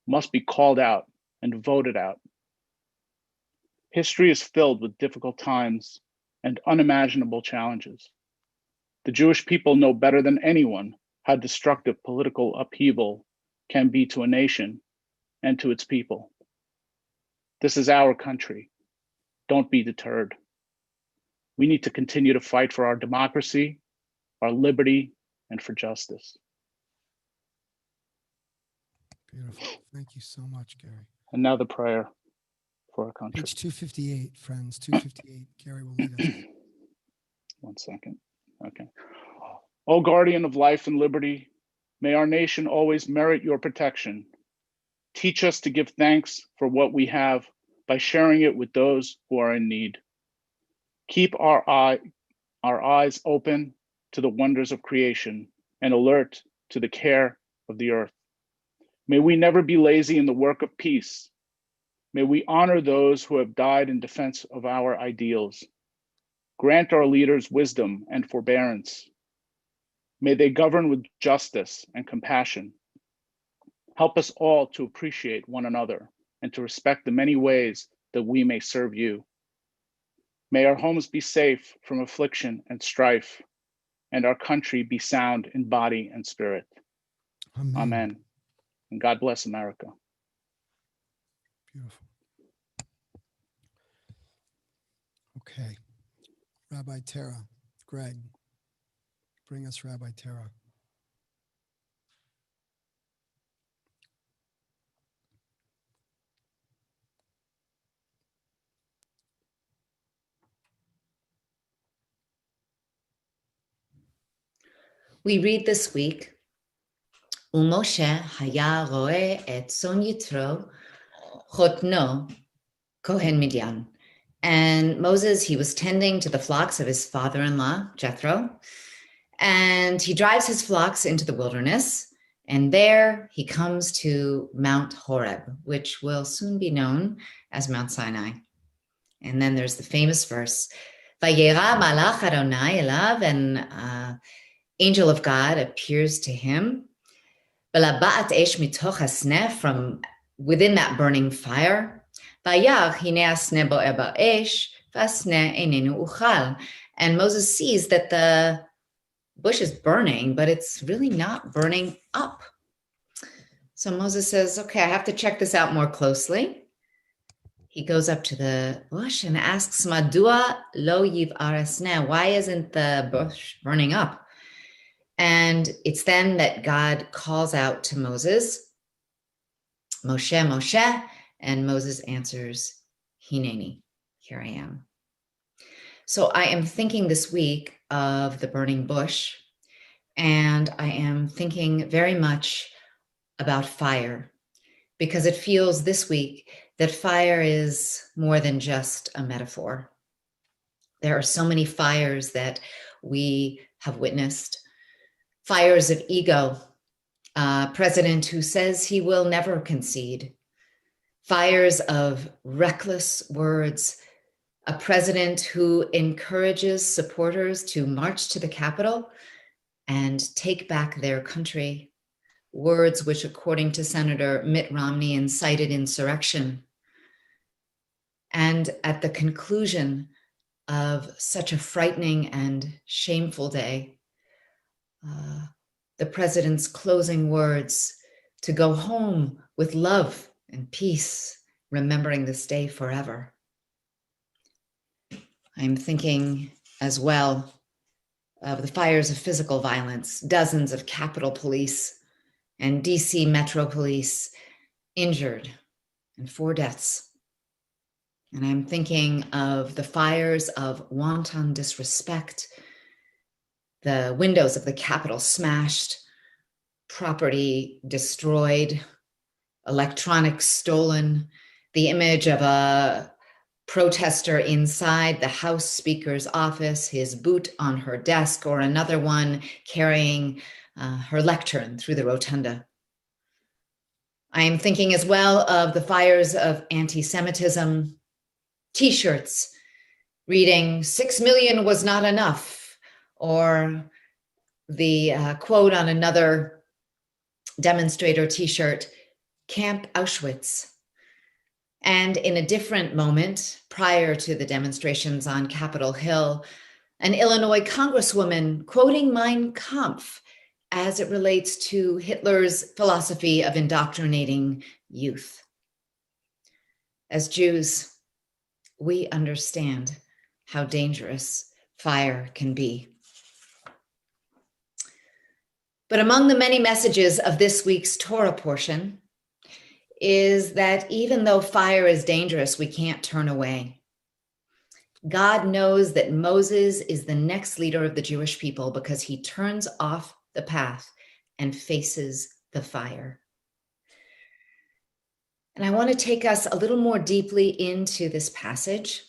must be called out and voted out. History is filled with difficult times and unimaginable challenges. The Jewish people know better than anyone how destructive political upheaval can be to a nation and to its people. This is our country. Don't be deterred. We need to continue to fight for our democracy, our liberty, and for justice. Beautiful. Thank you so much, Gary. And now the prayer for our country. Page 258, friends, 258. Gary will lead us. 1 second. Okay. O guardian of life and liberty, may our nation always merit your protection. Teach us to give thanks for what we have by sharing it with those who are in need. Keep our eyes open to the wonders of creation and alert to the care of the earth. May we never be lazy in the work of peace. May we honor those who have died in defense of our ideals. Grant our leaders wisdom and forbearance. May they govern with justice and compassion. Help us all to appreciate one another and to respect the many ways that we may serve you. May our homes be safe from affliction and strife, and our country be sound in body and spirit. Amen. Amen. And God bless America. Beautiful. Okay. Rabbi Tara, Greg, bring us Rabbi Tara. We read this week, Umoshe haya roe et son yitro chotno Kohen Midian. And Moses, he was tending to the flocks of his father-in-law, Jethro, and he drives his flocks into the wilderness, and there he comes to Mount Horeb, which will soon be known as Mount Sinai. And then there's the famous verse, Vayera malach Adonai elav, and angel of God appears to him, Balabat esh mitoch hasneh, from within that burning fire, Vayach hine asneh bo'er ba'esh, v'asneh einenu uchal. And Moses sees that the bush is burning, but it's really not burning up. So Moses says, okay, I have to check this out more closely. He goes up to the bush and asks, Madua lo yiv'ar asneh, why isn't the bush burning up? And it's then that God calls out to Moses, Moshe, Moshe, and Moses answers, Hineni, here I am. So I am thinking this week of the burning bush, and I am thinking very much about fire, because it feels this week that fire is more than just a metaphor. There are so many fires that we have witnessed. Fires of ego, a president who says he will never concede. Fires of reckless words, a president who encourages supporters to march to the Capitol and take back their country words which, according to Senator Mitt Romney, incited insurrection. And at the conclusion of such a frightening and shameful day, the president's closing words, to go home with love and peace, remembering this day forever. I'm thinking as well of the fires of physical violence, dozens of Capitol Police and DC Metro Police injured, and 4 deaths. And I'm thinking of the fires of wanton disrespect, the windows of the Capitol smashed, property destroyed, electronics stolen, the image of a protester inside the House Speaker's office, his boot on her desk, or another one carrying her lectern through the rotunda. I am thinking as well of the fires of anti-Semitism, T-shirts reading, 6 million was not enough, or the quote on another demonstrator T-shirt, Camp Auschwitz. And in a different moment, prior to the demonstrations on Capitol Hill, an Illinois congresswoman quoting Mein Kampf as it relates to Hitler's philosophy of indoctrinating youth. As Jews, we understand how dangerous fire can be. But among the many messages of this week's Torah portion is that even though fire is dangerous, we can't turn away. God knows that Moses is the next leader of the Jewish people because he turns off the path and faces the fire. And I want to take us a little more deeply into this passage.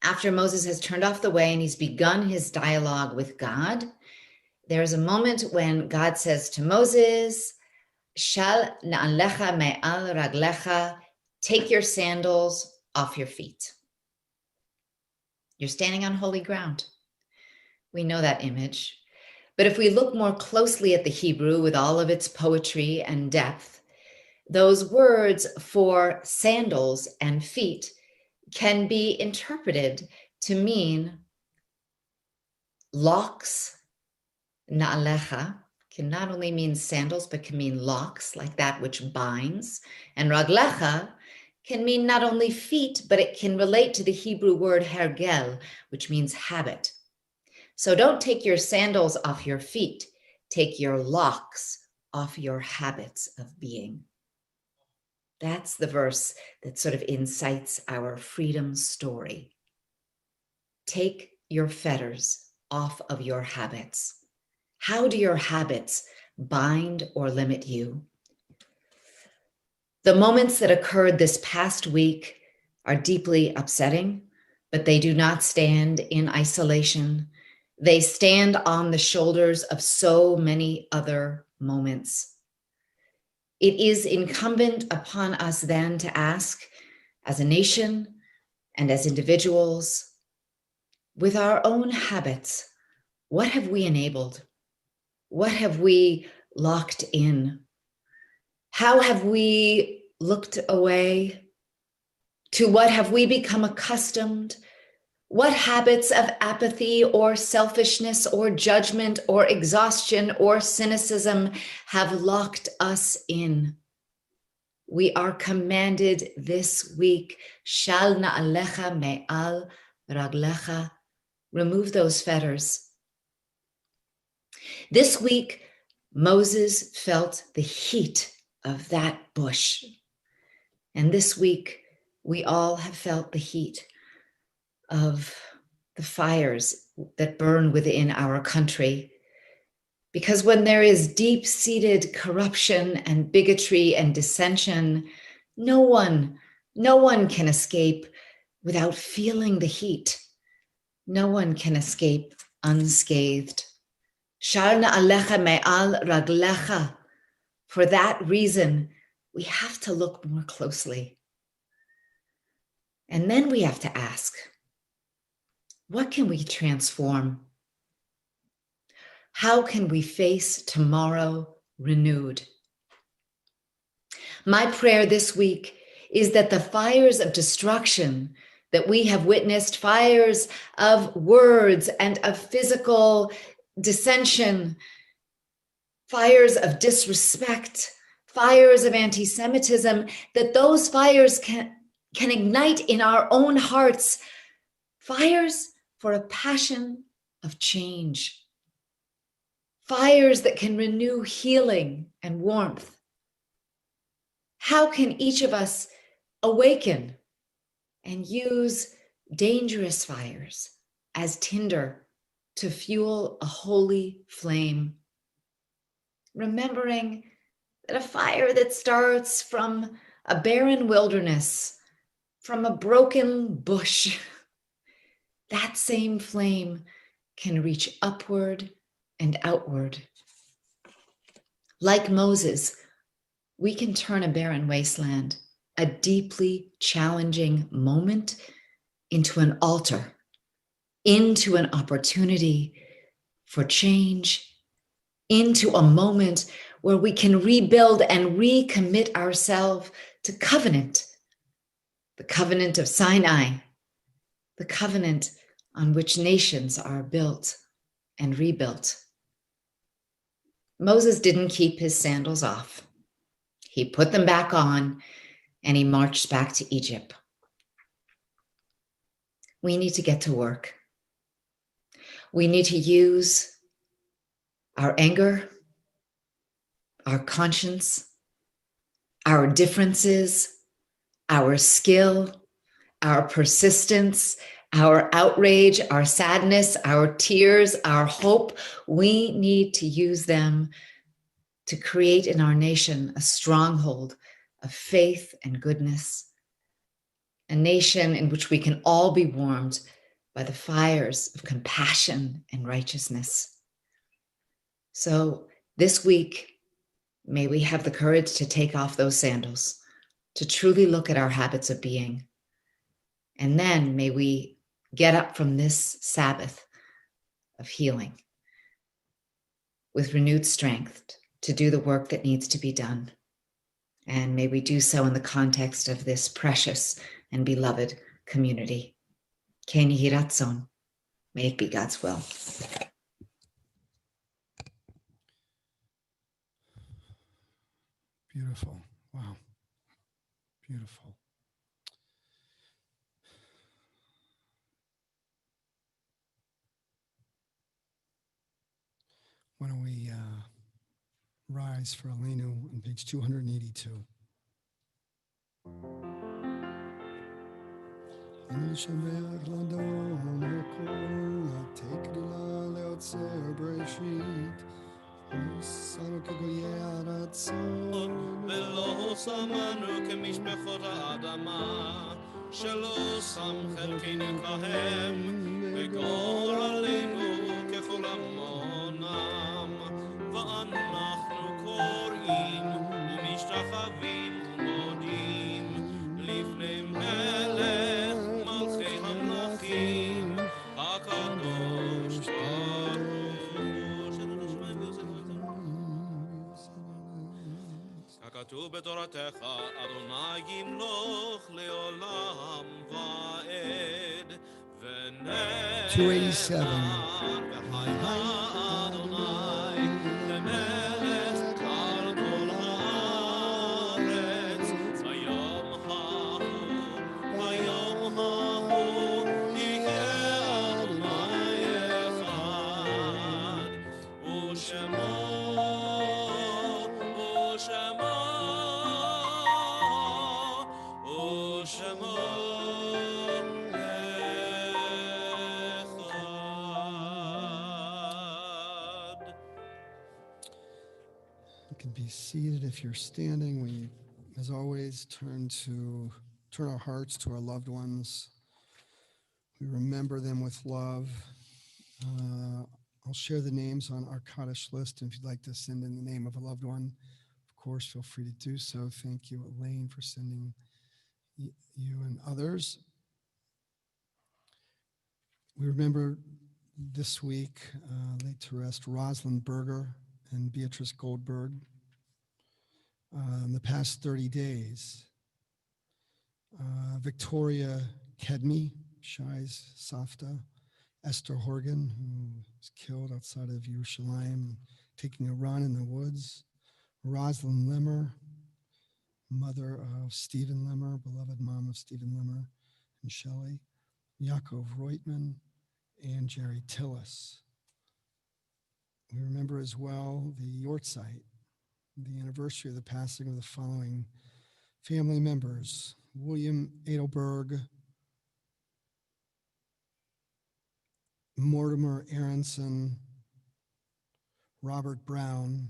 After Moses has turned off the way and he's begun his dialogue with God, there's a moment when God says to Moses, Shal na'alecha me'al raglecha, take your sandals off your feet. You're standing on holy ground. We know that image. But if we look more closely at the Hebrew with all of its poetry and depth, those words for sandals and feet can be interpreted to mean locks, na'alecha, can not only mean sandals, but can mean locks, like that which binds. And raglecha can mean not only feet, but it can relate to the Hebrew word hergel, which means habit. So don't take your sandals off your feet, take your locks off your habits of being. That's the verse that sort of incites our freedom story. Take your fetters off of your habits. How do your habits bind or limit you? The moments that occurred this past week are deeply upsetting, but they do not stand in isolation. They stand on the shoulders of so many other moments. It is incumbent upon us then to ask, as a nation and as individuals, with our own habits, what have we enabled? What have we locked in? How have we looked away? To what have we become accustomed? What habits of apathy or selfishness or judgment or exhaustion or cynicism have locked us in? We are commanded this week, Shal na'alecha me'al raglecha, remove those fetters. This week, Moses felt the heat of that bush. And this week, we all have felt the heat of the fires that burn within our country. Because when there is deep-seated corruption and bigotry and dissension, no one can escape without feeling the heat. No one can escape unscathed. Shal na'alecha me'al raglecha. For that reason, we have to look more closely. And then we have to ask, what can we transform? How can we face tomorrow renewed. My prayer this week is that the fires of destruction that we have witnessed, fires of words and of physical dissension, fires of disrespect, fires of anti-Semitism, that those fires can ignite in our own hearts fires for a passion of change, fires that can renew healing and warmth. How can each of us awaken and use dangerous fires as tinder to fuel a holy flame? Remembering that a fire that starts from a barren wilderness, from a broken bush, that same flame can reach upward and outward. Like Moses, we can turn a barren wasteland, a deeply challenging moment, into an altar, into an opportunity for change, into a moment where we can rebuild and recommit ourselves to covenant, the covenant of Sinai, the covenant on which nations are built and rebuilt. Moses didn't keep his sandals off. He put them back on and he marched back to Egypt. We need to get to work. We need to use our anger, our conscience, our differences, our skill, our persistence, our outrage, our sadness, our tears, our hope. We need to use them to create in our nation a stronghold of faith and goodness, a nation in which we can all be warmed by the fires of compassion and righteousness. So this week, may we have the courage to take off those sandals, to truly look at our habits of being. And then may we get up from this Sabbath of healing with renewed strength to do the work that needs to be done. And may we do so in the context of this precious and beloved community. Ken Yehi Ratzon. May it be God's will. Beautiful. Wow. Beautiful. Why don't we rise for Aleinu on page 282. ולא שמנו כמשפחות האדמה, שלא שם חלקנו כהם, וגורלנו ככל עמונם. ואנחנו קוראים ומשתחווים ומודים לפני מלך מלכי המלכים, הקדוש ברוך הוא. כתוב בתורתך, אדוני ימלוך לעולם ועד, ונצח 287. וחיה אדוני למלך על כל הארץ. ביום ההוא יהיה אדוני אחד, ושמו You can be seated if you're standing. We, as always, turn our hearts to our loved ones. We remember them with love. I'll share the names on our Kaddish list. And if you'd like to send in the name of a loved one, of course, feel free to do so. Thank you, Elaine, for sending you and others. We remember this week, laid to rest, Rosalind Berger and Beatrice Goldberg in the past 30 days. Victoria Kedmi, Shai's Safta, Esther Horgan, who was killed outside of Yerushalayim, taking a run in the woods. Rosalind Limmer, mother of Stephen Limmer, beloved mom of Stephen Limmer and Shelley. Yaakov Reutman and Jerry Tillis. We remember as well the Yortzeit, the anniversary of the passing of the following family members: William Edelberg, Mortimer Aronson, Robert Brown,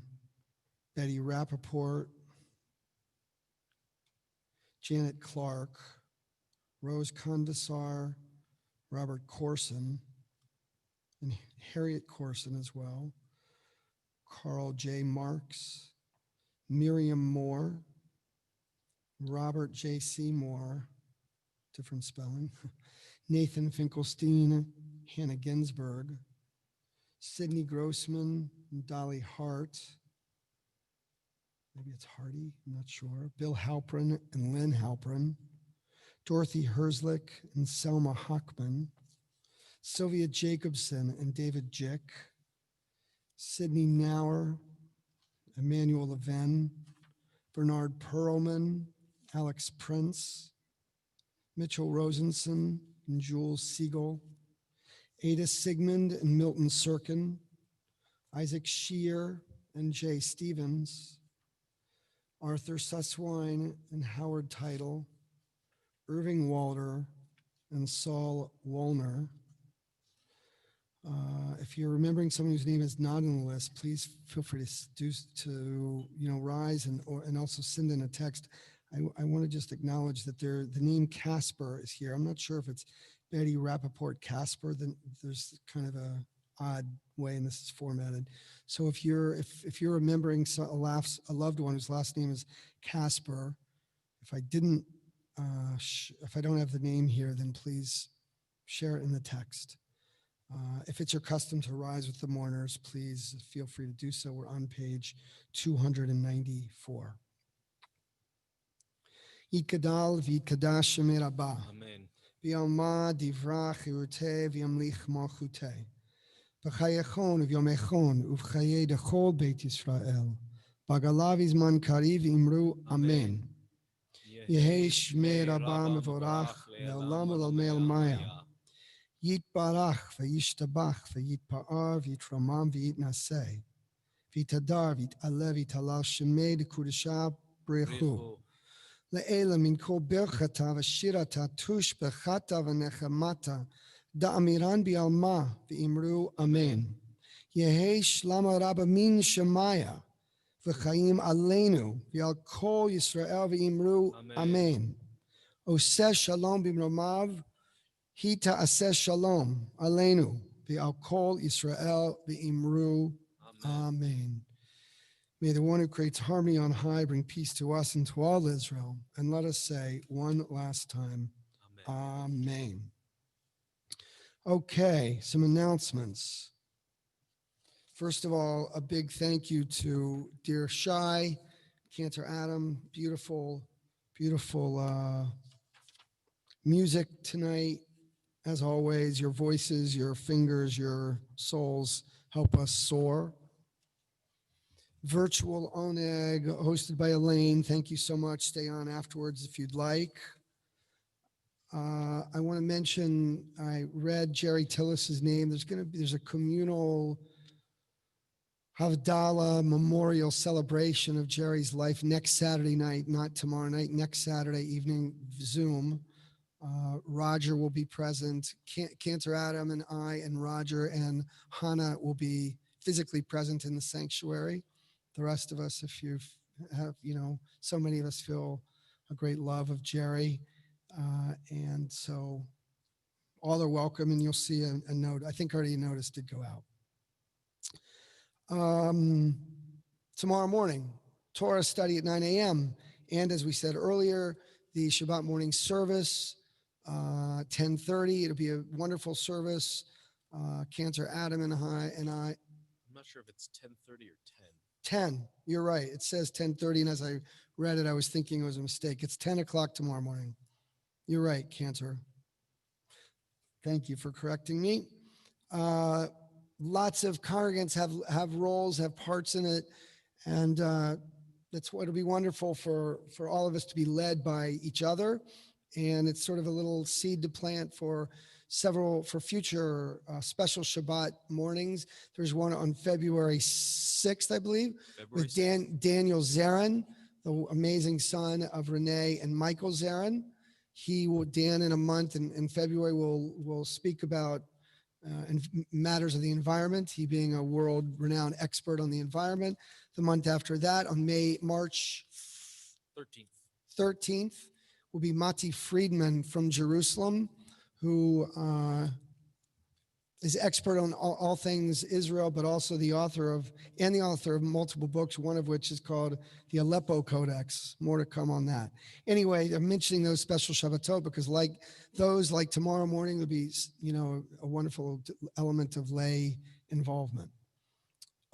Betty Rappaport, Janet Clark, Rose Condesar, Robert Corson, and Harriet Corson as well, Carl J. Marks, Miriam Moore, Robert J. Seymour, different spelling, Nathan Finkelstein, Hannah Ginsberg, Sidney Grossman, Dolly Hart, maybe it's Hardy, I'm not sure, Bill Halprin and Lynn Halprin, Dorothy Herzlich and Selma Hockman, Sylvia Jacobson and David Jick, Sidney Nauer, Emmanuel Levin, Bernard Perlman, Alex Prince, Mitchell Rosenson and Jules Siegel, Ada Sigmund and Milton Sirkin, Isaac Shear and Jay Stevens, Arthur Susswine and Howard Title, Irving Walter and Saul Wollner. If you're remembering someone whose name is not on the list, please feel free to rise and also send in a text. I want to just acknowledge that the name Casper is here. I'm not sure if it's Betty Rappaport Casper. Then there's kind of a odd way and this is formatted. So if you're remembering a loved one whose last name is Casper, if I don't have the name here, then please share it in the text. If it's your custom to rise with the mourners, please feel free to do so. We're on page 294. Yitgadal v'yitkadash Shemei Rabbah. Amen. V'yalma divra chirutei v'yamlich malchutei. V'chayechon v'yomechon uv'chayei dechol Beit Yisrael. Bagalav izman kariv imru Amen. Yehei Shmei Rabbah mevorach le'olam u'lalmei maya. Yitbarach v'yishtabach v'yitpa'ar v'yitramam v'yitnaseh. V'yitadar v'yit'aleh v'yit'alal Shemei d'kudashah brechu. Le'ela min kol birchata v'shirata tush bechata v'nechamata da'amiran bi'alma v'imru Amen. Yehei shlama rabba min shemaya v'chaim aleinu v'al kol Yisrael v'imru Amen. Oseh shalom b'mromav hita aseh shalom aleinu v'al kol Yisrael v'imru Amen. May the one who creates harmony on high bring peace to us and to all Israel. And let us say one last time, Amen. Okay, some announcements. First of all, a big thank you to dear Shai, Cantor Adam, beautiful music tonight. As always, your voices, your fingers, your souls help us soar. Virtual Oneg, hosted by Elaine. Thank you so much. Stay on afterwards if you'd like. I want to mention, I read Jerry Tillis's name. There's a communal Havdalah memorial celebration of Jerry's life next Saturday night, not tomorrow night, next Saturday evening, Zoom. Roger will be present. Cantor Adam and I and Roger and Hannah will be physically present in the sanctuary. The rest of us, if you have, so many of us feel a great love of Jerry. And so all are welcome, and you'll see a note. I think already a notice did go out. Tomorrow morning, Torah study at 9 a.m. And as we said earlier, the Shabbat morning service, 10:30. It'll be a wonderful service. Cantor Adam and I. I'm not sure if it's 10:30 or 10. 10. You're right. It says 10:30. And as I read it, I was thinking it was a mistake. It's 10 o'clock tomorrow morning. You're right, Cantor. Thank you for correcting me. Lots of congregants have roles, have parts in it. And that's what it'll be wonderful for all of us to be led by each other. And it's sort of a little seed to plant for future special Shabbat mornings. There's one on February 6th, I believe, with Daniel Zarin, the amazing son of Renee and Michael Zarin. Dan in a month in February will speak about matters of the environment, he being a world-renowned expert on the environment. The month after that, on March 13th, will be Mati Friedman from Jerusalem, who is expert on all things Israel, but also the author of multiple books, one of which is called the Aleppo Codex. More to come on that. Anyway, I'm mentioning those special Shabbatot because like tomorrow morning, there'll be, a wonderful element of lay involvement.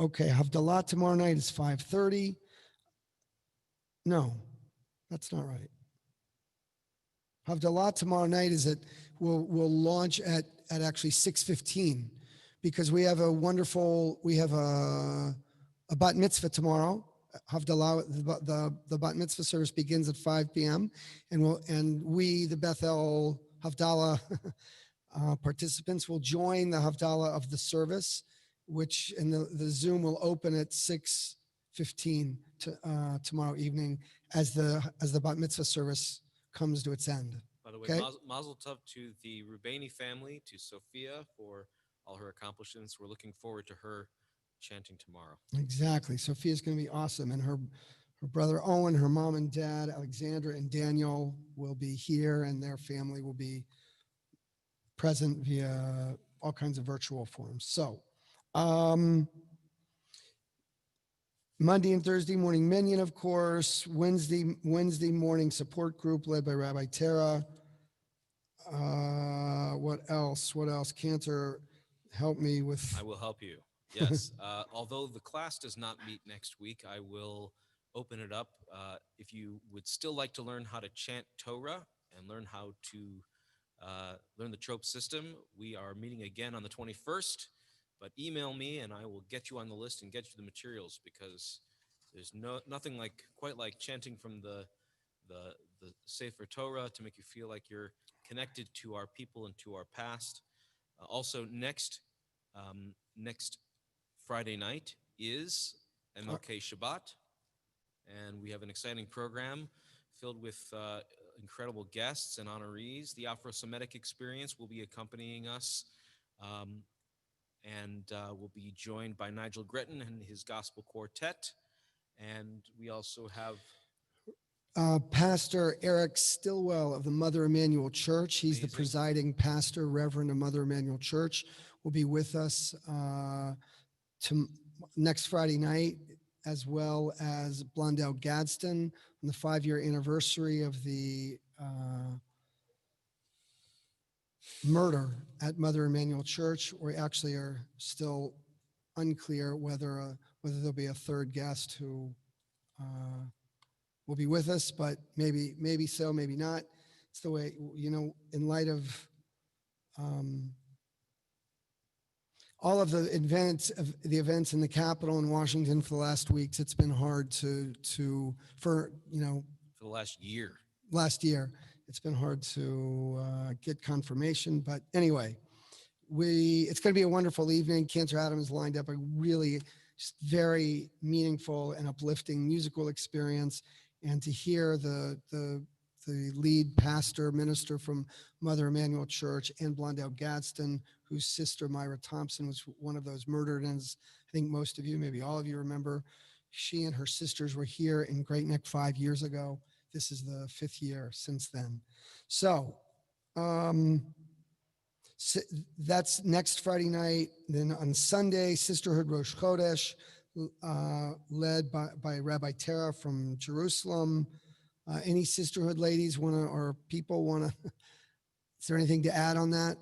Okay, Havdalah tomorrow night is 5:30. No, that's not right. Havdalah tomorrow night will launch at actually 6:15 because we have a bat mitzvah tomorrow. Havdalah, the bat mitzvah service begins at 5 p.m. and we, the Beth-El Havdalah participants, will join the Havdalah of the service, which the Zoom will open at 6:15 tomorrow evening as the bat mitzvah service comes to its end. By the way, Okay. Mazel Tov to the Rubeni family, to Sophia for all her accomplishments. We're looking forward to her chanting tomorrow. Exactly. Sophia's going to be awesome. And her brother Owen, her mom and dad, Alexandra and Daniel, will be here, and their family will be present via all kinds of virtual forms. So Monday and Thursday morning minyan, of course. Wednesday morning support group led by Rabbi Tara. What else? Cantor, help me with. I will help you. Yes. Although the class does not meet next week, I will open it up. If you would still like to learn how to chant Torah and learn how to learn the trope system, we are meeting again on the 21st. But email me and I will get you on the list and get you the materials, because there's nothing quite like chanting from the Sefer Torah to make you feel like you're connected to our people and to our past. Also, next Friday night is MLK Shabbat, and we have an exciting program filled with incredible guests and honorees. The Afro-Semitic Experience will be accompanying us. And we'll be joined by Nigel Gretton and his gospel quartet. And we also have Pastor Eric Stillwell of the Mother Emanuel Church. He's Amazing. The presiding pastor, Reverend of Mother Emanuel Church, will be with us next Friday night, as well as Blondell Gadsden on the 5-year anniversary of the murder at Mother Emanuel Church. We actually are still unclear whether there'll be a third guest who will be with us, but maybe so, maybe not. It's the way, in light of all of the events in the Capitol in Washington for the last weeks, it's been hard for the last year. It's been hard to get confirmation, but anyway, it's going to be a wonderful evening. Cantor Adams lined up a really just very meaningful and uplifting musical experience, and to hear the lead pastor minister from Mother Emanuel Church and Blondell Gadsden, whose sister Myra Thompson was one of those murdered, and I think most of you, maybe all of you, remember. She and her sisters were here in Great Neck 5 years ago. This is the 5th year since then. So that's next Friday night. Then on Sunday, Sisterhood Rosh Chodesh, led by Rabbi Tara from Jerusalem. Any sisterhood ladies or people want to, is there anything to add on that?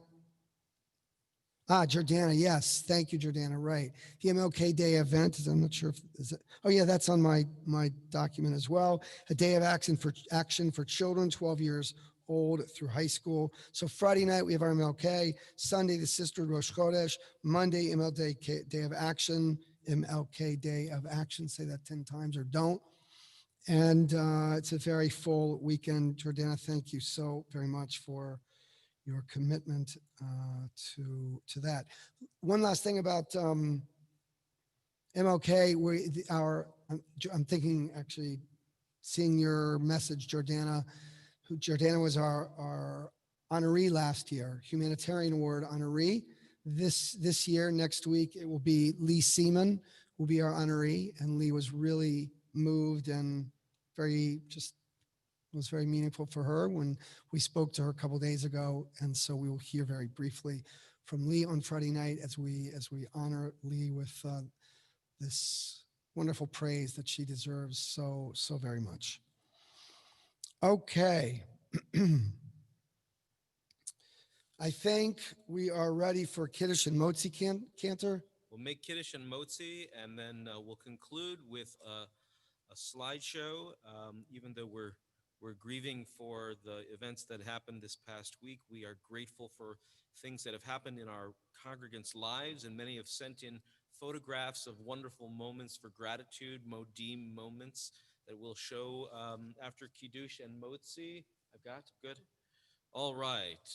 Jordana, yes. Thank you, Jordana. Right. The MLK Day event is, I'm not sure if, is it, oh yeah, that's on my document as well. A day of action for children 12 years old through high school. So Friday night, we have our MLK. Sunday, the Sister Rosh Chodesh. Monday, MLK Day of Action. MLK Day of Action. Say that 10 times or don't. And it's a very full weekend. Jordana, thank you so very much for your commitment to that. One last thing about MLK, I'm thinking actually seeing your message, Jordana. Jordana was our honoree last year, humanitarian award honoree. This year, next week, it will be Lee Seaman will be our honoree, and Lee was really moved and was very meaningful for her when we spoke to her a couple of days ago. And so we will hear very briefly from Lee on Friday night as we honor Lee with this wonderful praise that she deserves so very much. Okay. I think we are ready for Kiddush and Motzi Cantor. We'll make Kiddush and Motzi, and then we'll conclude with a slideshow. Even though we're grieving for the events that happened this past week, we are grateful for things that have happened in our congregants' lives, and many have sent in photographs of wonderful moments for gratitude, Modim moments that we'll show after Kiddush and Motzi. I've got good. All right.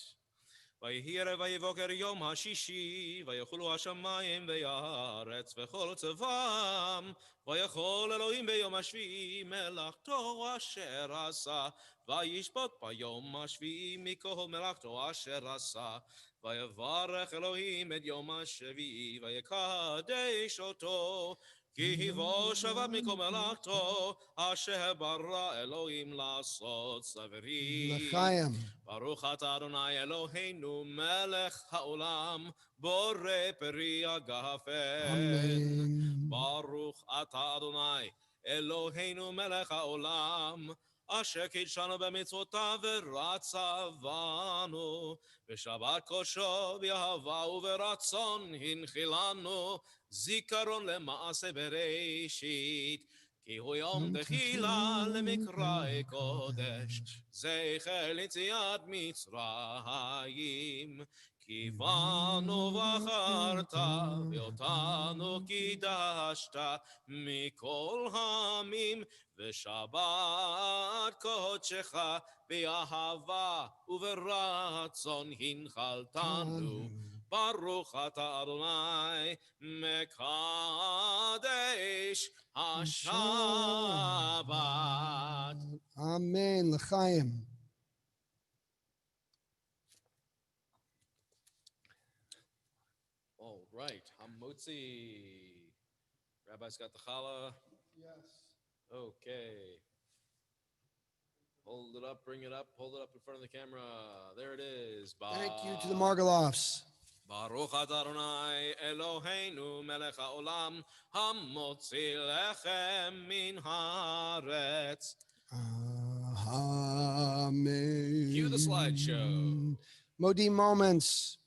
ויהי ערב ויבוקר יום השישי, ויחולו השמיים והארץ וכל צבאם, ויכל אלוהים ביום השביעי מלאכתו אשר עשה, וישפוט ביום השביעי מכל מלאכתו אשר עשה, ויברך אלוהים את יום השביעי, ויקדש אותו, כי בו שבת מכל מלאכתו, אשר ברא אלוהים לעשות סברים. לחיים. ברוך אתה אדוני אלוהינו מלך העולם בורא פרי הגפן. אמן. ברוך אתה אדוני אלוהינו מלך העולם אשר קידשנו במצוותיו ורצה בנו בשבת קודשו באהבה וברצון הנחילנו זיכרון למעשה בראשית כי הוא יום תחילה למקרא קודש, זכר ליציאת מצרים. כי בנו בחרת ואותנו קידשת מכל העמים, ושבת קודשך באהבה וברצון הנחלתנו. ברוך אתה אדוני מקדש השבת. אמן. לחיים. All right, Hamotzi. Rabbi's got the challah. Yes. Okay. Hold it up, bring it up, hold it up in front of the camera. There it is. Thank you to the Margalofs. Baruch atah Adonai Eloheinu melech haolam hamotzi lechem min haaretz. Amen. Cue the slideshow. Modim moments.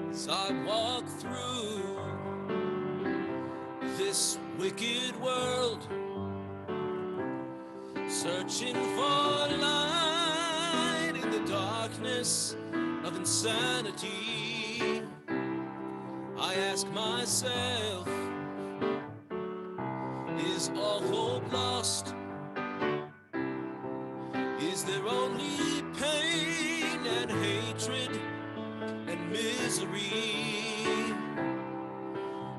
As I walk through this wicked world, searching for light in the darkness of insanity, I ask myself, is all hope lost? Is there only pain and hatred and misery?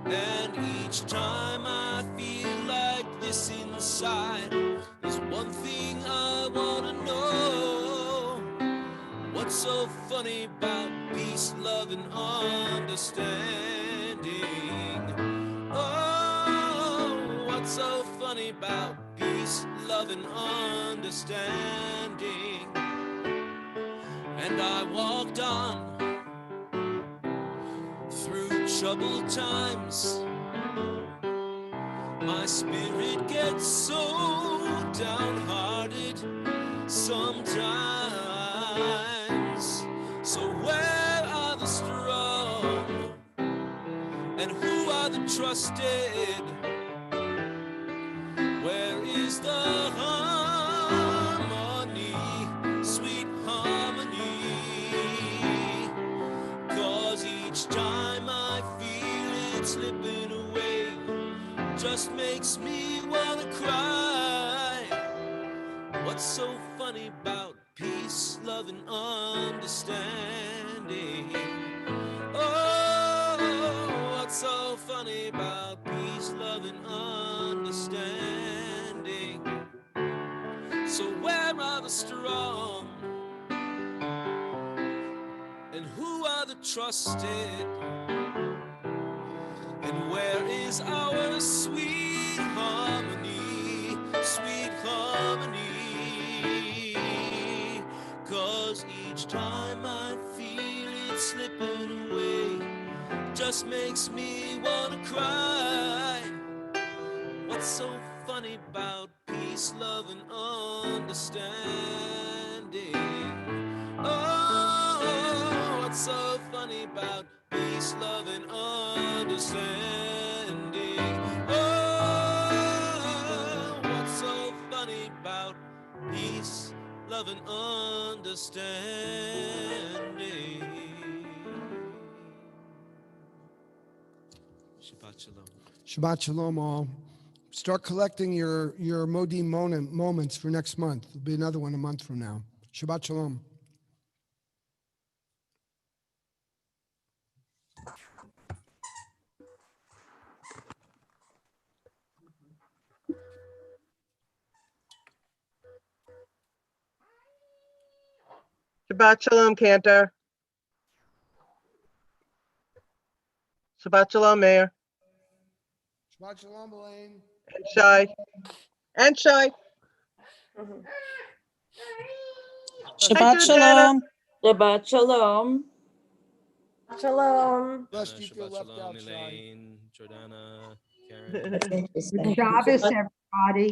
And each time I feel like this inside, there's one thing I want to know. What's so funny about peace, love, and understanding? Oh, what's so funny about peace, love, and understanding? And I walked on through troubled times. My My spirit gets so downhearted sometimes. So where are the strong? And who are the trusted? Where is the harmony, sweet harmony? 'Cause each time I feel it slipping away, just makes me wanna cry. What's so funny about peace, love, and understanding? Oh, what's so funny about peace, love, and understanding? So where are the strong? And who are the trusted? And where is our sweet harmony, sweet harmony? 'Cause each time I feel it slipping away, just makes me wanna cry. What's so funny about peace, love, and understanding? Oh, what's so funny about peace, love, and understanding? Oh, what's so funny about peace, love, and understanding? Shabbat shalom. Shabbat shalom, all. Start collecting your Modim moments for next month. There'll be another one a month from now. Shabbat shalom. Shabbat shalom, Cantor. Shabbat shalom, Mayor. Shabbat shalom, Elaine. And Shai. And Shai. Shabbat Georgiana. shalom. Shabbat shalom. Shalom. Blessed you feel Shabbat left shalom, out, Shai. Elaine, Jordana, Karen. Good Shabbos, everybody.